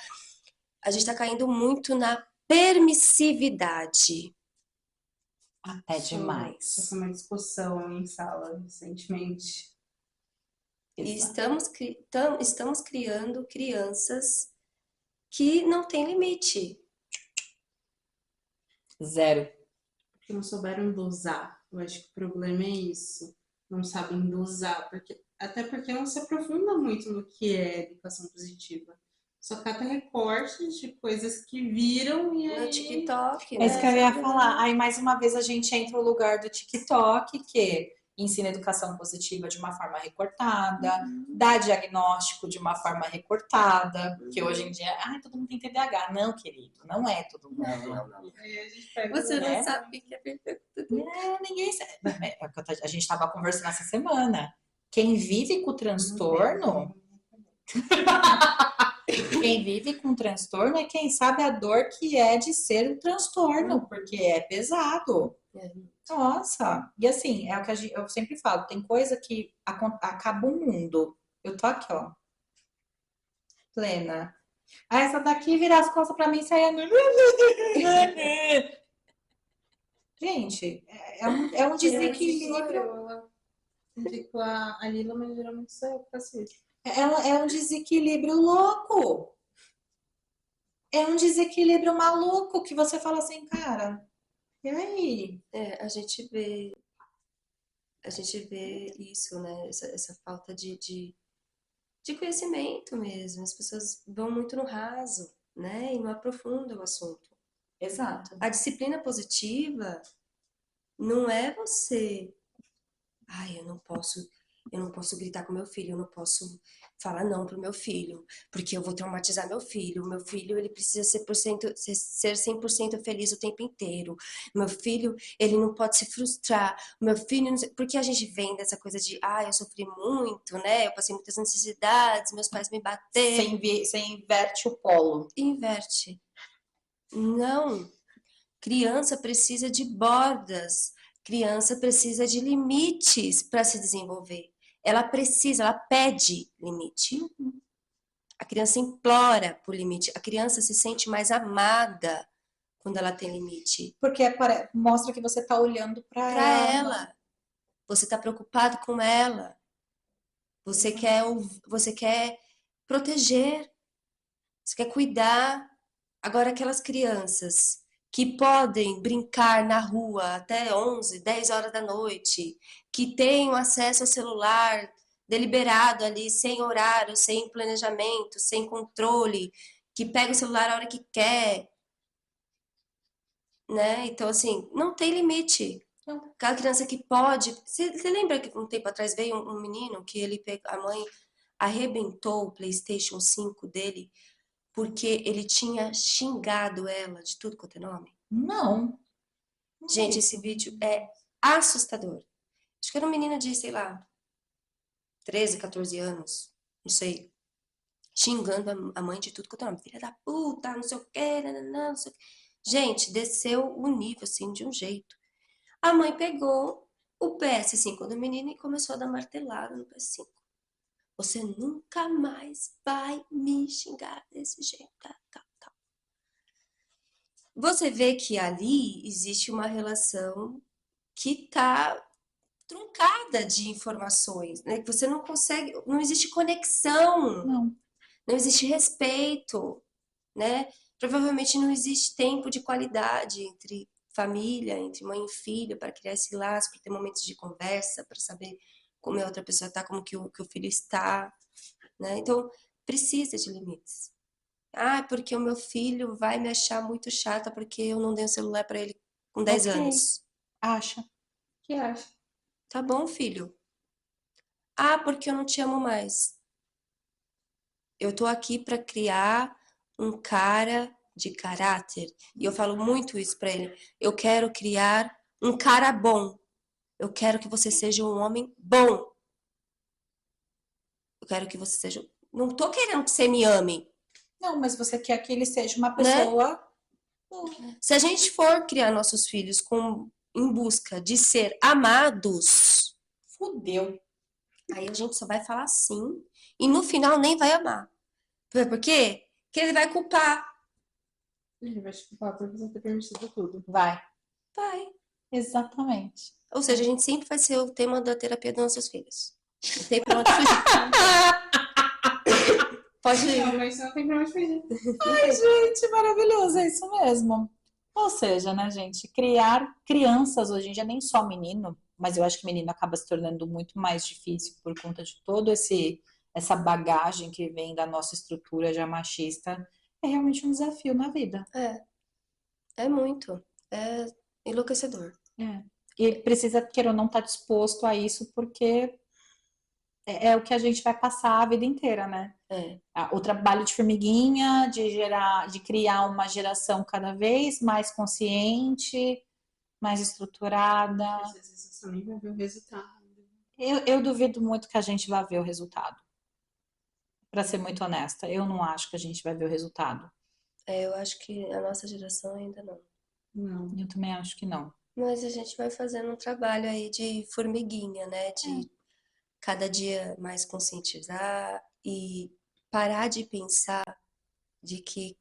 A gente está caindo muito na permissividade. Até Isso foi demais. uma discussão em sala recentemente. E Exato. estamos criando crianças que não têm limite. Zero. Porque não souberam dosar. Eu acho que o problema é isso. Não sabem dosar. Até porque não se aprofunda muito no que é educação positiva. Só cata recortes de coisas que viram e No aí. TikTok, É isso que né? eu Só ia que falar. Aí, mais uma vez, a gente entra no lugar do TikTok, que ensina educação positiva de uma forma recortada, dá diagnóstico de uma forma recortada, que hoje em dia, todo mundo tem TDAH. Não, querido, não é todo não, mundo. não, não. Aí a gente pega Você não né? sabe o que é perfeito. Ninguém sabe. A gente estava conversando essa semana. Quem vive com transtorno, quem vive com transtorno é quem sabe a dor que é de ser um transtorno, porque é pesado. É. Nossa, e assim, é o que eu sempre falo, tem coisa que acaba o mundo. Eu tô aqui, ó, plena. Aí essa daqui virar as costas pra mim e sair andando. Gente, é um desequilíbrio. Indico a Lila, mas geralmente sou eu que faço isso. É um desequilíbrio louco. É um desequilíbrio maluco que você fala assim, cara, e aí? É, a gente vê isso, né? Essa falta de conhecimento mesmo. As pessoas vão muito no raso, né? E não aprofundam o assunto. Exato. A disciplina positiva não é você, eu não posso gritar com meu filho, eu não posso falar não pro meu filho, porque eu vou traumatizar meu filho. Meu filho, ele precisa ser 100% feliz o tempo inteiro. Meu filho, ele não pode se frustrar. Meu filho, não sei, porque a gente vem dessa coisa de, eu sofri muito, né? Eu passei muitas necessidades, meus pais me bateram. Você inverte o polo. Inverte. Não. Criança precisa de bordas, criança precisa de limites para se desenvolver. Ela pede limite. A criança implora por limite. A criança se sente mais amada quando ela tem limite. Porque mostra que você tá olhando para Para ela. ela, você está preocupado com ela. Você quer proteger, você quer cuidar. Agora, aquelas crianças que podem brincar na rua até 11, 10 horas da noite, que têm acesso ao celular deliberado ali, sem horário, sem planejamento, sem controle, que pega o celular a hora que quer, né? Então, assim, não tem limite. Aquela criança que pode. Você lembra que um tempo atrás veio um menino que a mãe arrebentou o PlayStation 5 dele porque ele tinha xingado ela de tudo quanto é nome? Não. Gente, esse vídeo é assustador. Acho que era um menino de, sei lá, 13, 14 anos, não sei, xingando a mãe de tudo que eu tô, filha da puta, não sei o quê, nananã, não sei o quê. Gente, desceu o nível, assim, de um jeito. A mãe pegou o PS5 do menino e começou a dar martelada no PS5. Você nunca mais vai me xingar desse jeito, tá, tá, tá. Você vê que ali existe uma relação que tá truncada de informações, né? Que você não consegue, não existe conexão, Não. não existe respeito, né? Provavelmente não existe tempo de qualidade entre família, entre mãe e filho, para criar esse laço, para ter momentos de conversa, para saber como a outra pessoa está, como que o filho está, né? Então, precisa de limites. Ah, porque o meu filho vai me achar muito chata porque eu não dei um celular para ele com 10 Ok. anos. Acha. Que acha? Tá bom, filho. Ah, porque eu não te amo mais. Eu tô aqui para criar um cara de caráter. E eu falo muito isso para ele. Eu quero criar um cara bom. Eu quero que você seja um homem bom. Eu quero que você seja. Não tô querendo que você me ame, Não, mas você quer que ele seja uma né? pessoa. Se a gente for criar nossos filhos em busca de ser amados, Fudeu. aí a gente só vai falar sim e no final nem vai amar. Sabe por quê? Porque ele vai culpar. Ele vai te culpar por você ter permitido tudo. Vai. Vai. Exatamente. Ou seja, a gente sempre vai ser o tema da terapia dos nossos filhos. Não tem pra onde fugir. Pode ir. Realmente não tem pra onde fugir. Ai, gente, maravilhoso, é isso mesmo. Ou seja, né, gente, criar crianças hoje em dia, nem só menino, mas eu acho que menino acaba se tornando muito mais difícil por conta de todo essa bagagem que vem da nossa estrutura já machista, é realmente um desafio na vida. É muito. É enlouquecedor. É. E precisa, queira ou não, estar disposto a isso, porque é o que a gente vai passar a vida inteira, né? É. O trabalho de formiguinha, de criar uma geração cada vez mais consciente, mais estruturada. Às vezes você só nem vai ver o resultado. Eu duvido muito que a gente vá ver o resultado. Para ser muito honesta, eu não acho que a gente vai ver o resultado. Eu acho que a nossa geração ainda não. Não. Eu também acho que não. Mas a gente vai fazendo um trabalho aí de formiguinha, né? De cada dia mais conscientizar e parar de pensar de que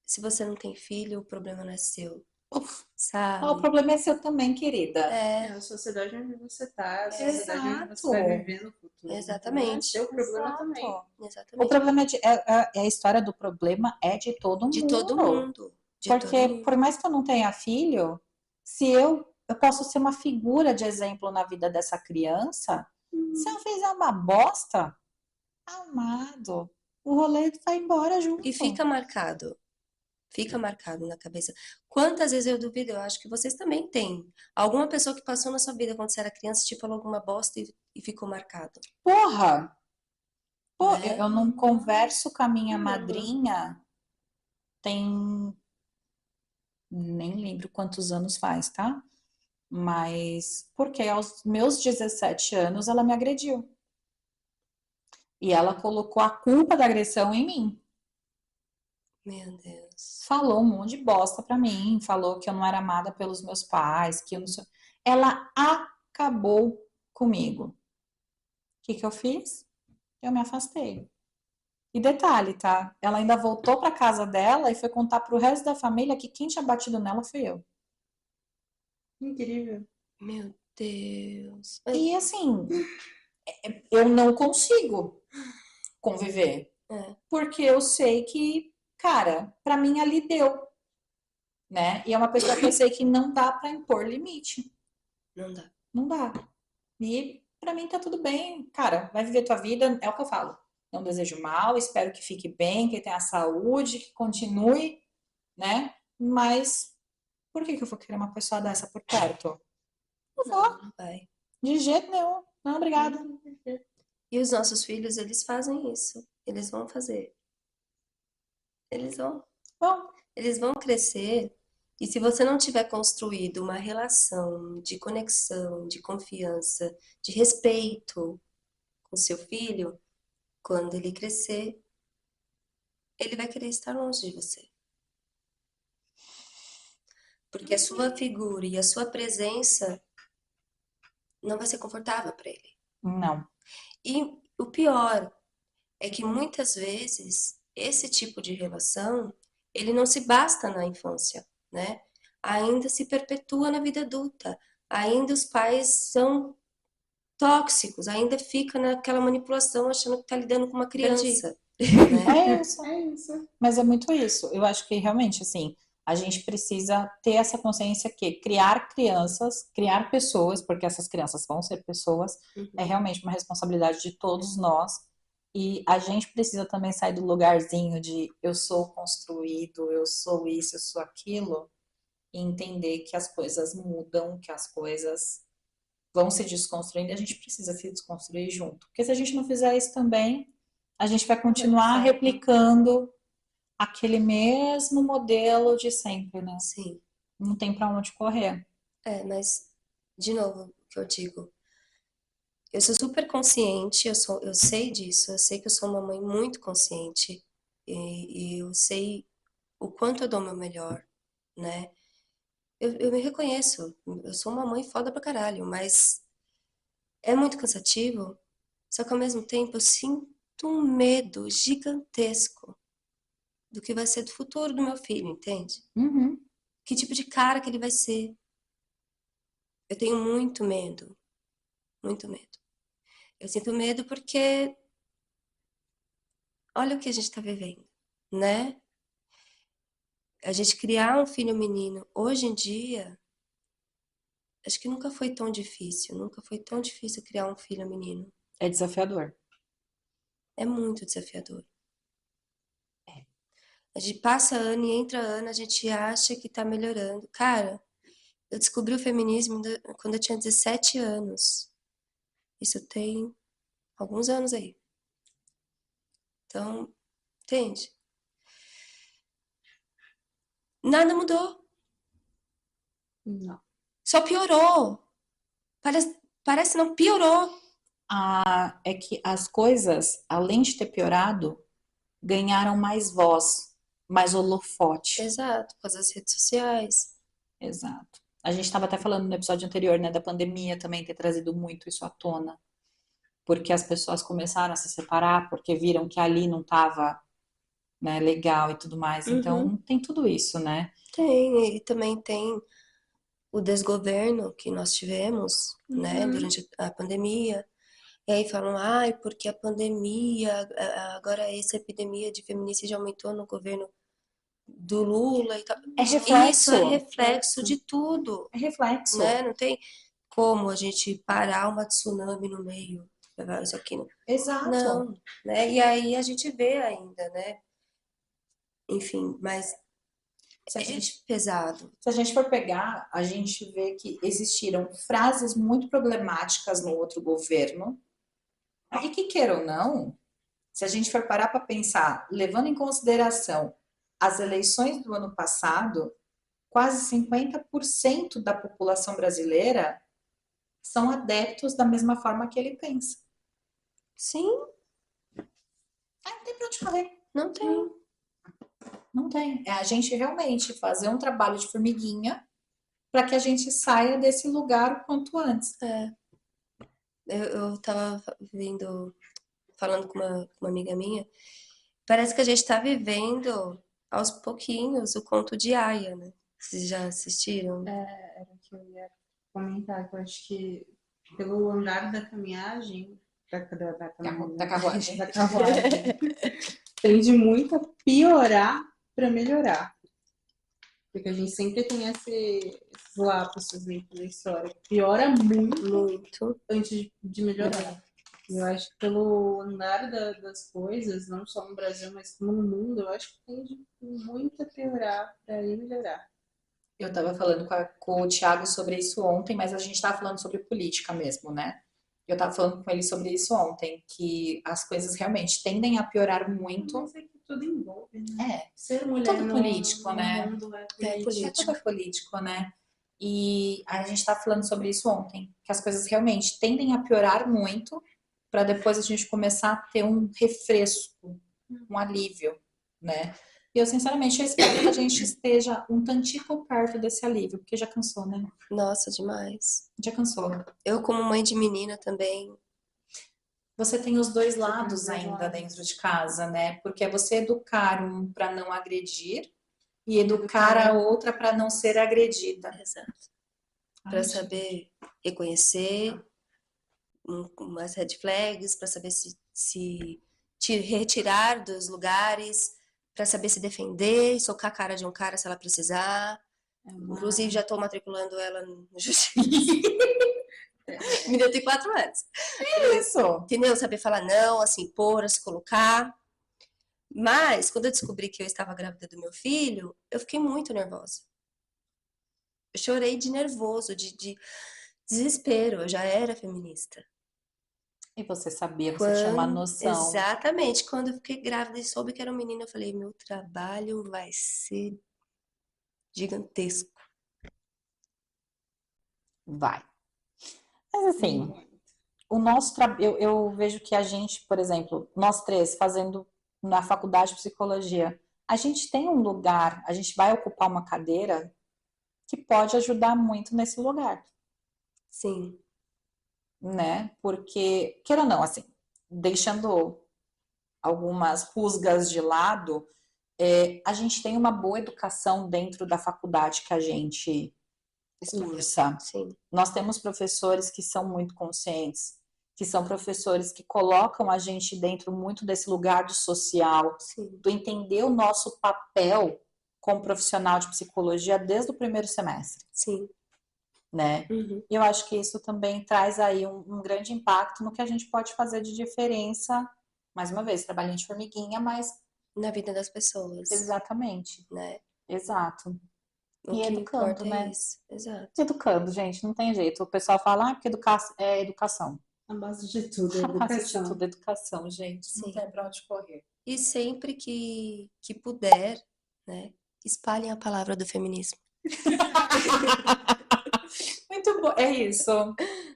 se você não tem filho, o problema não é seu, Uf, o sabe? problema é seu também, querida. É É, a sociedade onde você tá, a sociedade onde você Exato. vai viver no futuro. Então, é exatamente. seu problema também. Exato. O Exatamente. problema é a história do problema é de todo De todo mundo. mundo. De todo Porque mundo. por mais que eu não tenha filho, se eu posso ser uma figura de exemplo na vida dessa criança, se eu fizer uma bosta, amado, o rolê vai embora junto. E fica marcado. Fica marcado na cabeça. Quantas vezes eu duvido, eu acho que vocês também têm. Alguma pessoa que passou na sua vida quando você era criança te falou alguma bosta e ficou marcado. Porra! Pô, Né? eu não converso com a minha Caramba. madrinha tem nem lembro quantos anos faz, tá? Mas porque aos meus 17 anos ela me agrediu. E ela colocou a culpa da agressão em mim. Meu Deus. Falou um monte de bosta pra mim, falou que eu não era amada pelos meus pais, que eu não sou... Ela acabou comigo. O que eu fiz? Eu me afastei. E detalhe, tá? Ela ainda voltou pra casa dela e foi contar pro resto da família que quem tinha batido nela foi eu. Incrível. Meu Deus. E assim, eu não consigo conviver. É, Porque eu sei que, cara, pra mim ali deu, né? E é uma pessoa que eu sei que não dá pra impor limite. não dá. Não dá. E pra mim tá tudo bem. Cara, vai viver tua vida, é o que eu falo. Não desejo mal, espero que fique bem, que tenha saúde, que continue, né? Mas por que eu vou querer uma pessoa dessa por perto? Não vou, Não vai. de jeito nenhum. Não, obrigada. E os nossos filhos, eles fazem isso. Eles vão fazer. Eles vão. Bom, Eles vão crescer. E se você não tiver construído uma relação de conexão, de confiança, de respeito com seu filho, quando ele crescer, ele vai querer estar longe de você. Porque a sua figura e a sua presença não vai ser confortável para ele. Não. E o pior é que muitas vezes esse tipo de relação, ele não se basta na infância, né? Ainda se perpetua na vida adulta. Ainda os pais são tóxicos, ainda fica naquela manipulação achando que está lidando com uma criança, né? É isso. É isso. Mas é muito isso. Eu acho que realmente, assim, a gente precisa ter essa consciência que criar crianças, criar pessoas, porque essas crianças vão ser pessoas, é realmente uma responsabilidade de todos nós. E a gente precisa também sair do lugarzinho de eu sou construído, eu sou isso, eu sou aquilo, e entender que as coisas mudam, que as coisas vão se desconstruindo e a gente precisa se desconstruir junto. Porque se a gente não fizer isso também, a gente vai continuar replicando aquele mesmo modelo de sempre, né? Sim. Não tem pra onde correr. Mas, de novo, o que eu digo, eu sou super consciente, eu sei disso, eu sei que eu sou uma mãe muito consciente e eu sei o quanto eu dou o meu melhor, né? Eu me reconheço, eu sou uma mãe foda pra caralho, mas é muito cansativo, só que ao mesmo tempo eu sinto um medo gigantesco do que vai ser do futuro do meu filho, entende? Uhum. Que tipo de cara que ele vai ser. Eu tenho muito medo, muito medo. Eu sinto medo porque olha o que a gente tá vivendo, né? A gente criar um filho menino hoje em dia, acho que nunca foi tão difícil, nunca foi tão difícil criar um filho menino. É desafiador. É muito desafiador. A gente passa ano e entra ano, a gente acha que tá melhorando. Cara, eu descobri o feminismo quando eu tinha 17 anos. Isso tem alguns anos aí. Então, entende? Nada mudou. Não. Só piorou. Parece não piorou. É que as coisas, além de ter piorado, ganharam mais voz, mais holofote. Exato, por causa das redes sociais. Exato. A gente estava até falando no episódio anterior, né, da pandemia também ter trazido muito isso à tona. Porque as pessoas começaram a se separar, porque viram que ali não estava, né, legal e tudo mais. Então, tem tudo isso, né? Tem, e também tem o desgoverno que nós tivemos, né, durante a pandemia. E aí falam, ai, porque a pandemia, agora essa epidemia de feminicídio aumentou no governo do Lula e tal. É Isso é reflexo. reflexo de tudo, É reflexo. né? Não tem como a gente parar uma tsunami no meio. Isso aqui não. Exato. Não, né? E aí a gente vê ainda, né? Enfim, mas Se a gente, pesado. se a gente for pegar, a gente vê que existiram frases muito problemáticas no outro governo, e que queira ou não, se a gente for parar para pensar, levando em consideração as eleições do ano passado, quase 50% da população brasileira são adeptos da mesma forma que ele pensa. Sim, Não tem pra onde correr. não tem. Não tem. É a gente realmente fazer um trabalho de formiguinha para que a gente saia desse lugar o quanto antes. Eu tava falando com uma amiga minha, parece que a gente tá vivendo aos pouquinhos o conto de Aia, né? Vocês já assistiram? Era o que eu ia comentar, que eu acho que pelo andar da caminhagem, Da carruagem. da carruagem, tende muito a piorar para melhorar. Porque a gente sempre tem esses lapsos dentro da história. Piora muito Muito. antes de melhorar. Eu acho que pelo andar das coisas, não só no Brasil, mas como no mundo, eu acho que tende muito a piorar para ir melhorar. Eu estava falando com o Thiago sobre isso ontem, mas a gente estava falando sobre política mesmo, né? Eu estava falando com ele sobre isso ontem, que as coisas realmente tendem a piorar muito. Mas é que tudo envolve, né? É, Ser mulher tudo político, né? mundo é É político. Tudo é político, né? E a gente estava falando sobre isso ontem, que as coisas realmente tendem a piorar muito para depois a gente começar a ter um refresco, um alívio, né? E eu, sinceramente, eu espero que a gente esteja um tantico perto desse alívio, porque já cansou, né? Nossa, demais. Já cansou. Eu, como mãe de menina também, Você tem os dois tem os lados dois ainda lados. dentro de casa, né? Porque é você educar um para não agredir e educar a outra para não ser agredida. exato, Ai, para gente. saber reconhecer umas red flags, para saber se te retirar dos lugares, para saber se defender, socar a cara de um cara se ela precisar. Inclusive, já estou matriculando ela no justiça. Menina tem 4 anos. Isso. Entendeu? Saber falar não, assim, pôr, se colocar. Mas, quando eu descobri que eu estava grávida do meu filho, eu fiquei muito nervosa. Eu chorei de nervoso, de desespero. Eu já era feminista. E você sabia, você tinha uma noção. Exatamente. Quando eu fiquei grávida e soube que era um menino, eu falei, meu trabalho vai ser gigantesco. Vai. Mas assim, o nosso eu vejo que a gente, por exemplo, nós três fazendo na faculdade de psicologia, a gente tem um lugar, a gente vai ocupar uma cadeira que pode ajudar muito nesse lugar, Sim, né? Porque, queira ou não, assim, deixando algumas rusgas de lado, a gente tem uma boa educação dentro da faculdade que a gente cursa. sim, Nós temos professores que são muito conscientes, que são professores que colocam a gente dentro muito desse lugar do social, sim, do entender o nosso papel como profissional de psicologia desde o primeiro semestre, sim. né? Uhum. E eu acho que isso também traz aí um grande impacto no que a gente pode fazer de diferença, mais uma vez, trabalhinho de formiguinha, mas Na vida das pessoas, exatamente, né? exato. O E que educando, importa né? é isso. Exato. Educando, gente, não tem jeito. O pessoal fala, porque é educação. A base de tudo é A base de educação. tudo é educação, gente. Não Sim. tem pra onde correr. E sempre que puder, né, espalhem a palavra do feminismo. Muito bom, é isso.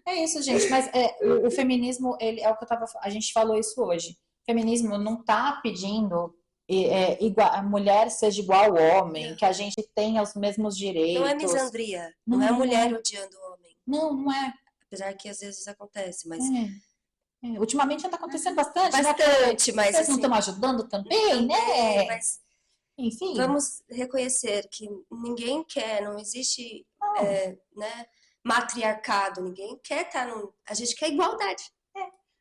É isso, gente. Mas o feminismo, ele é o que a gente falou isso hoje. O feminismo não tá pedindo a mulher seja igual ao homem, Não. que a gente tenha os mesmos direitos. Não é misandria, não é a mulher odiando o homem. Não é. Apesar que às vezes acontece, mas Ultimamente anda acontecendo bastante, né? bastante, mas Vocês não assim, estão ajudando também, né? mas Enfim. vamos reconhecer que ninguém quer, não existe, né, matriarcado, ninguém quer estar num. A gente quer igualdade.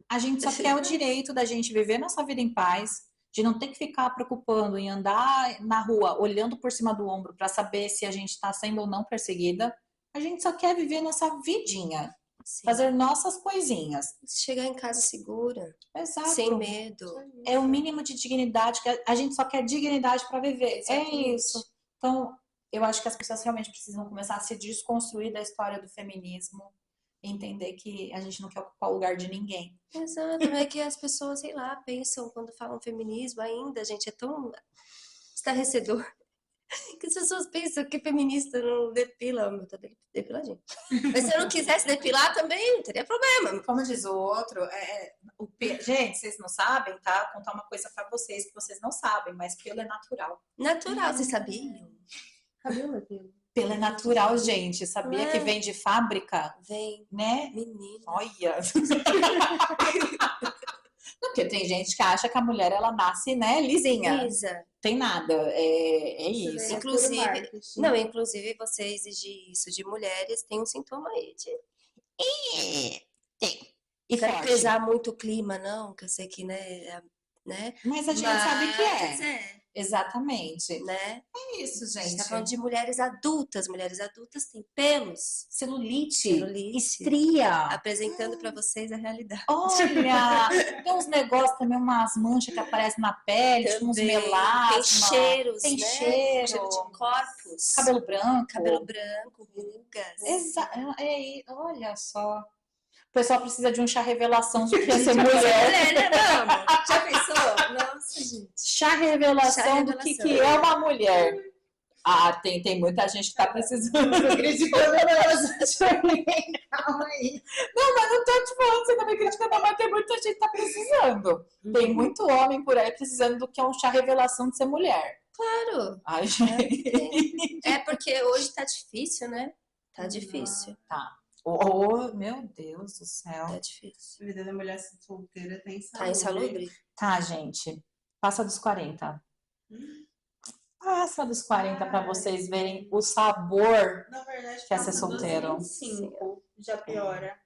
A gente só quer o direito da gente viver nossa vida em paz, de não ter que ficar preocupando em andar na rua olhando por cima do ombro para saber se a gente está sendo ou não perseguida. A gente só quer viver nossa vidinha, Sim. fazer nossas coisinhas. Chegar em casa segura, Exato. sem medo. É o mínimo de dignidade, que a gente só quer dignidade para viver. Exatamente. É isso. Então, eu acho que as pessoas realmente precisam começar a se desconstruir da história do feminismo, entender que a gente não quer ocupar o lugar de ninguém. Exato, não é que as pessoas, sei lá, pensam quando falam feminismo ainda, gente, é tão estarrecedor que as pessoas pensam que feminista não depila. O meu tá depiladinho. Mas se eu não quisesse depilar também, não teria problema. Como diz o outro, gente, vocês não sabem, tá? Vou contar uma coisa pra vocês que vocês não sabem, mas pelo é natural. Natural, vocês sabiam? Cabelo é pelo. Pelo é natural, gente. Sabia que vem de fábrica? Vem, Né? menina. Olha! Porque tem gente que acha que a mulher, ela nasce, né, lisinha. Lisa. Tem nada. É isso. Inclusive, não, inclusive você exigir isso de mulheres tem um sintoma aí de. Tem. E forte. quero pesar muito o clima, não, que eu sei que, né? Mas a gente sabe que é. Mas é, Exatamente. né? É isso, A gente gente. tá falando de mulheres adultas. Mulheres adultas têm pelos. Celulite, Celulite. estria. Apresentando pra vocês a realidade. Olha, tem uns negócios também, umas manchas que aparecem na pele, tipo uns Também. melasma. Tem cheiros, Tem né? cheiro. Cheiro de corpos. Cabelo branco. Cabelo branco, rugas. Olha só. O pessoal precisa de um chá revelação do que é ser Mulher, mulher. né? Vamos. Já pensou? Nossa, gente. Chá revelação do que é uma mulher. Tem muita gente que tá precisando. Não tô acreditando nessa. Calma aí. Mas não tô te falando, você tá me criticando, mas tem muita gente que tá precisando. Tem muito homem por aí precisando do que é um chá revelação de ser mulher. Claro. Ai, gente. É porque hoje tá difícil, né? Tá difícil. Tá. Oh, meu Deus do céu. Tá difícil. A vida da mulher solteira tá Tá insalubre. Tá, gente. Passa dos 40. Passa dos 40 pra vocês verem o sabor. Na verdade, Quer ser passa dos solteiro. 25 já piora.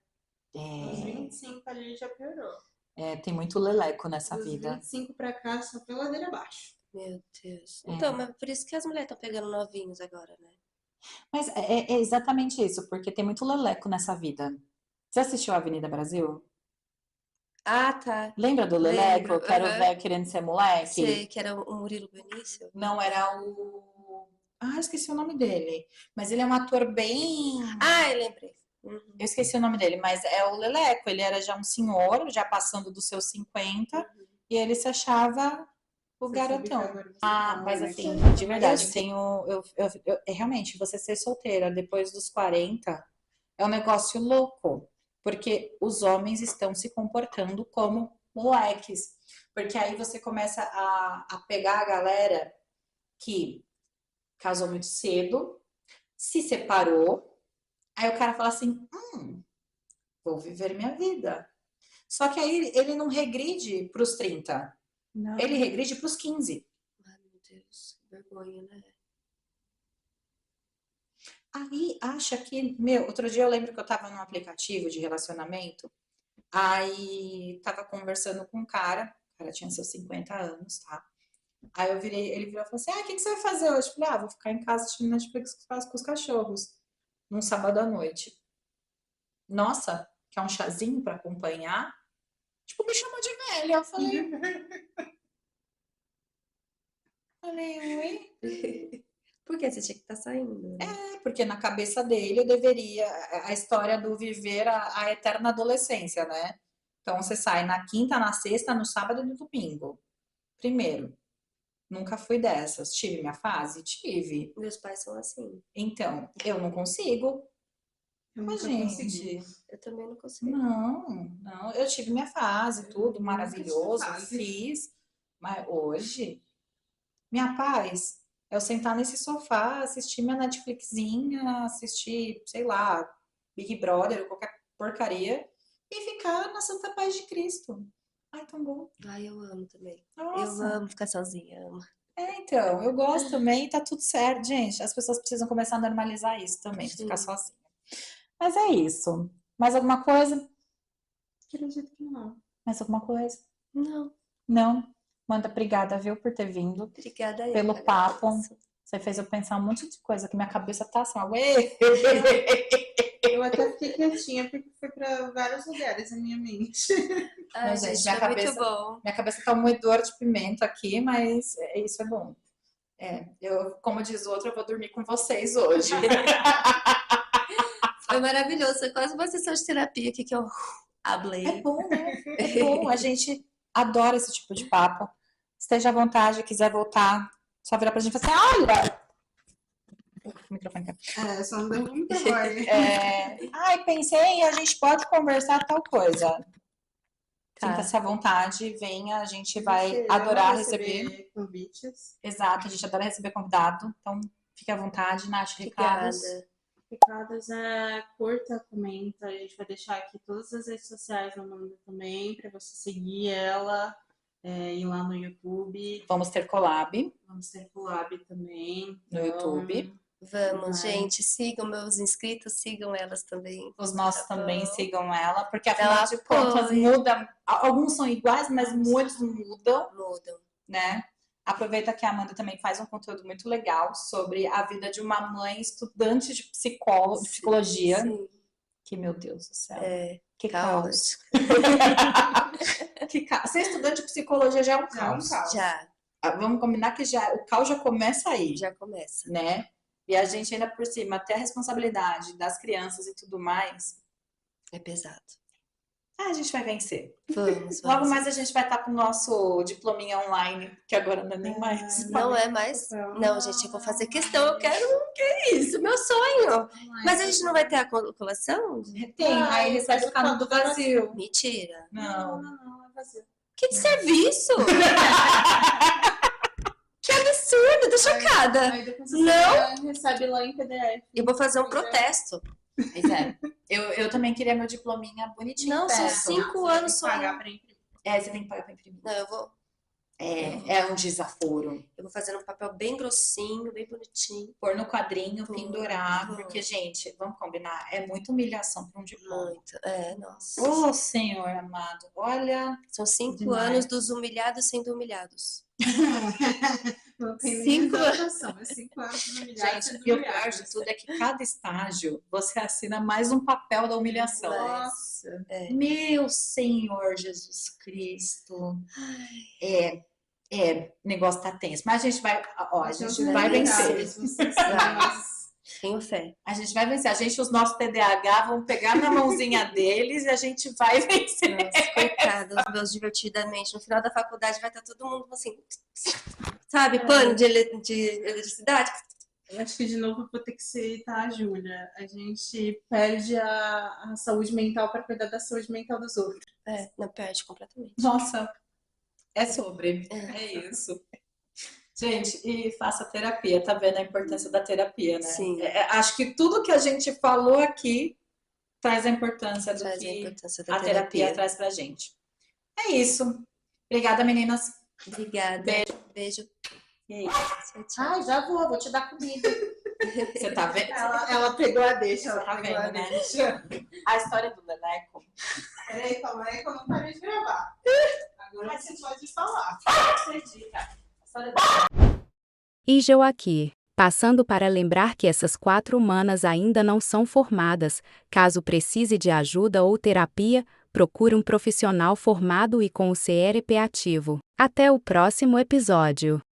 Dos É, 25 ali já piorou. tem muito leleco nessa Dos vida. 25 pra cá, só pela ladeira abaixo. Meu Deus. Então, mas por isso que as mulheres estão pegando novinhos agora, né? Mas é exatamente isso, porque tem muito leleco nessa vida. Você assistiu a Avenida Brasil? Ah, tá. Lembra do leleco? Lembro, Que era o aham. velho querendo ser moleque? Sei que era o Murilo Benício. Não, era o... Ah, esqueci o nome dele. Mas ele é um ator bem... Ah, eu lembrei. Uhum. Eu esqueci o nome dele, mas é o leleco. Ele era já um senhor, já passando dos seus 50, e ele se achava o Você sabe que garotão. agora você Ah, fala, mas né, assim, que- de verdade, realmente, você ser solteira depois dos 40 é um negócio louco, porque os homens estão se comportando como moleques. Porque aí você começa a pegar a galera que casou muito cedo, se separou, aí o cara fala assim, vou viver minha vida. Só que aí ele não regride para os 30, Não. ele regride para os 15. Ai, meu Deus, que vergonha, né? Aí acha que, outro dia eu lembro que eu tava num aplicativo de relacionamento, aí tava conversando com um cara, o cara tinha seus 50 anos, tá? Aí ele virou e falou assim, o que você vai fazer hoje? Eu falei, vou ficar em casa assistindo Netflix com os cachorros, num sábado à noite. Nossa, quer um chazinho pra acompanhar? Tipo, me chamou de velha. Eu falei, oi? Por que você tinha que estar saindo, né? Porque na cabeça dele eu deveria, a história do viver a eterna adolescência, né? Então você sai na quinta, na sexta, no sábado e no domingo. Primeiro, nunca fui dessas. Tive minha fase? Tive. Meus pais são assim. Então, eu não consigo. Eu Mas, nunca consegui. gente, Eu também não consigo. não, eu tive minha fase, tudo nunca maravilhoso, tive fase. fiz. Mas hoje, minha paz é eu sentar nesse sofá, assistir minha Netflixinha, assistir, sei lá, Big Brother ou qualquer porcaria e ficar na santa paz de Cristo. Ai, tão bom. Ai, eu amo também. Nossa. Eu amo ficar sozinha, amo. Então, eu gosto também, tá tudo certo, gente. As pessoas precisam começar a normalizar isso também, Sim. ficar sozinha. Mas é isso. Mais alguma coisa? Acredito que não. Mais alguma coisa? Não, Não? Manda, obrigada, viu, por ter vindo. obrigada eu Pelo que papo. agradeço. Você fez eu pensar um monte de coisa que minha cabeça tá assim, ó, uê. Eu até fiquei quietinha porque foi pra vários lugares na minha mente. Ai, Mas, gente, gente, minha foi muito cabeça- bom. Minha cabeça tá um moedor de pimenta aqui, mas isso é bom. Como diz o outro, eu vou dormir com vocês hoje. Foi maravilhoso. Foi quase uma sessão de terapia aqui que eu É hablei. bom, né? É bom. A gente adora esse tipo de papo. Esteja à vontade, quiser voltar, só virar pra gente e falar assim, olha... O microfone caiu. Só não deu um microfone. Ai, pensei, a gente pode conversar tal coisa. Tá. Sinta-se à vontade, venha, a gente A vai gente adorar ama receber. convites. Exato, a gente adora receber convidado. Então, fique à vontade, Nath, recados. Obrigada. Recados curta, comenta. A gente vai deixar aqui todas as redes sociais da Amanda também, para você seguir ela, ir lá no YouTube. Vamos ter collab Vamos ter collab também. no YouTube. Vamos, Vai. gente. Sigam meus inscritos, sigam elas também. Os nossos Tá bom. também sigam ela, porque afinal Ela de contas apoia. muda. Alguns são iguais, mas muitos mudam, Mudam. né? Aproveita que a Amanda também faz um conteúdo muito legal sobre a vida de uma mãe estudante de psicologia. Sim. Que, meu Deus do céu. Que Caos. caos. Ser estudante de psicologia já é um Já é um caos. caos. Já, Vamos combinar que o caos já começa aí, já começa. né? E a gente ainda por cima ter a responsabilidade das crianças e tudo mais. É pesado. Ah, a gente vai vencer. Vamos, Logo vamos. mais a gente vai estar com o nosso diplominha online, que agora não é nem mais. Não é mais? Não, gente, eu vou fazer questão. Eu quero. Que é isso? Meu sonho. Mas a gente não vai ter a colação? Tem, aí recebe o cano do vazio. Mentira. Não. Não, é vazio. Que serviço! Que absurdo, tô chocada. Aí depois você Não. recebe lá em PDF. Eu vou fazer um protesto. Pois é. Eu também queria meu diplominha bonitinho. Não, são impresso. 5 anos só. Pagar pra imprimir. É, você tem que pagar pra imprimir. Não, eu vou É um desaforo. fazer um papel bem grossinho, bem bonitinho. Pôr no quadrinho, Pôr, pendurar, pôr. porque, gente, vamos combinar, é muita humilhação para um diploma. Muito. É, nossa. Ô, Senhor amado, olha, São 5 demais. anos dos humilhados sendo humilhados. Não tem nem 5 exaltação, é 5 anos de humilhado. gente, e o pior de tudo é que cada estágio você assina mais um papel da humilhação. Nossa. Meu Senhor Jesus Cristo. O negócio tá tenso. Mas a gente vai, ó, a gente vai vencer. Tenho fé. A gente vai vencer. A gente, os nossos TDAH, vão pegar na mãozinha deles e a gente vai vencer. Nossa, coitados, meus divertidamente. No final da faculdade vai estar todo mundo assim, sabe, pano de eletricidade. Eu acho que de novo eu vou ter que citar a Júlia. A gente perde a saúde mental para cuidar da saúde mental dos outros. É, não perde completamente. Nossa, é sobre. É isso. Gente, e faça terapia, tá vendo a importância da terapia, né? Sim. Acho que tudo que a gente falou aqui traz a importância do Traz a que importância da a terapia traz pra gente. É isso. Obrigada, meninas. Obrigada. Beijo. E aí? Tchau, tchau. Ai, já vou te dar comida. Você tá vendo? Ela pegou a deixa, Você ela tá pegou a vendo, né? deixa. A história do Leleco. Peraí, calma aí que eu não parei de gravar. Agora você pode falar. Acredita. A história do Igel aqui, passando para lembrar que essas 4 humanas ainda não são formadas. Caso precise de ajuda ou terapia, procure um profissional formado e com o CRP ativo. Até o próximo episódio.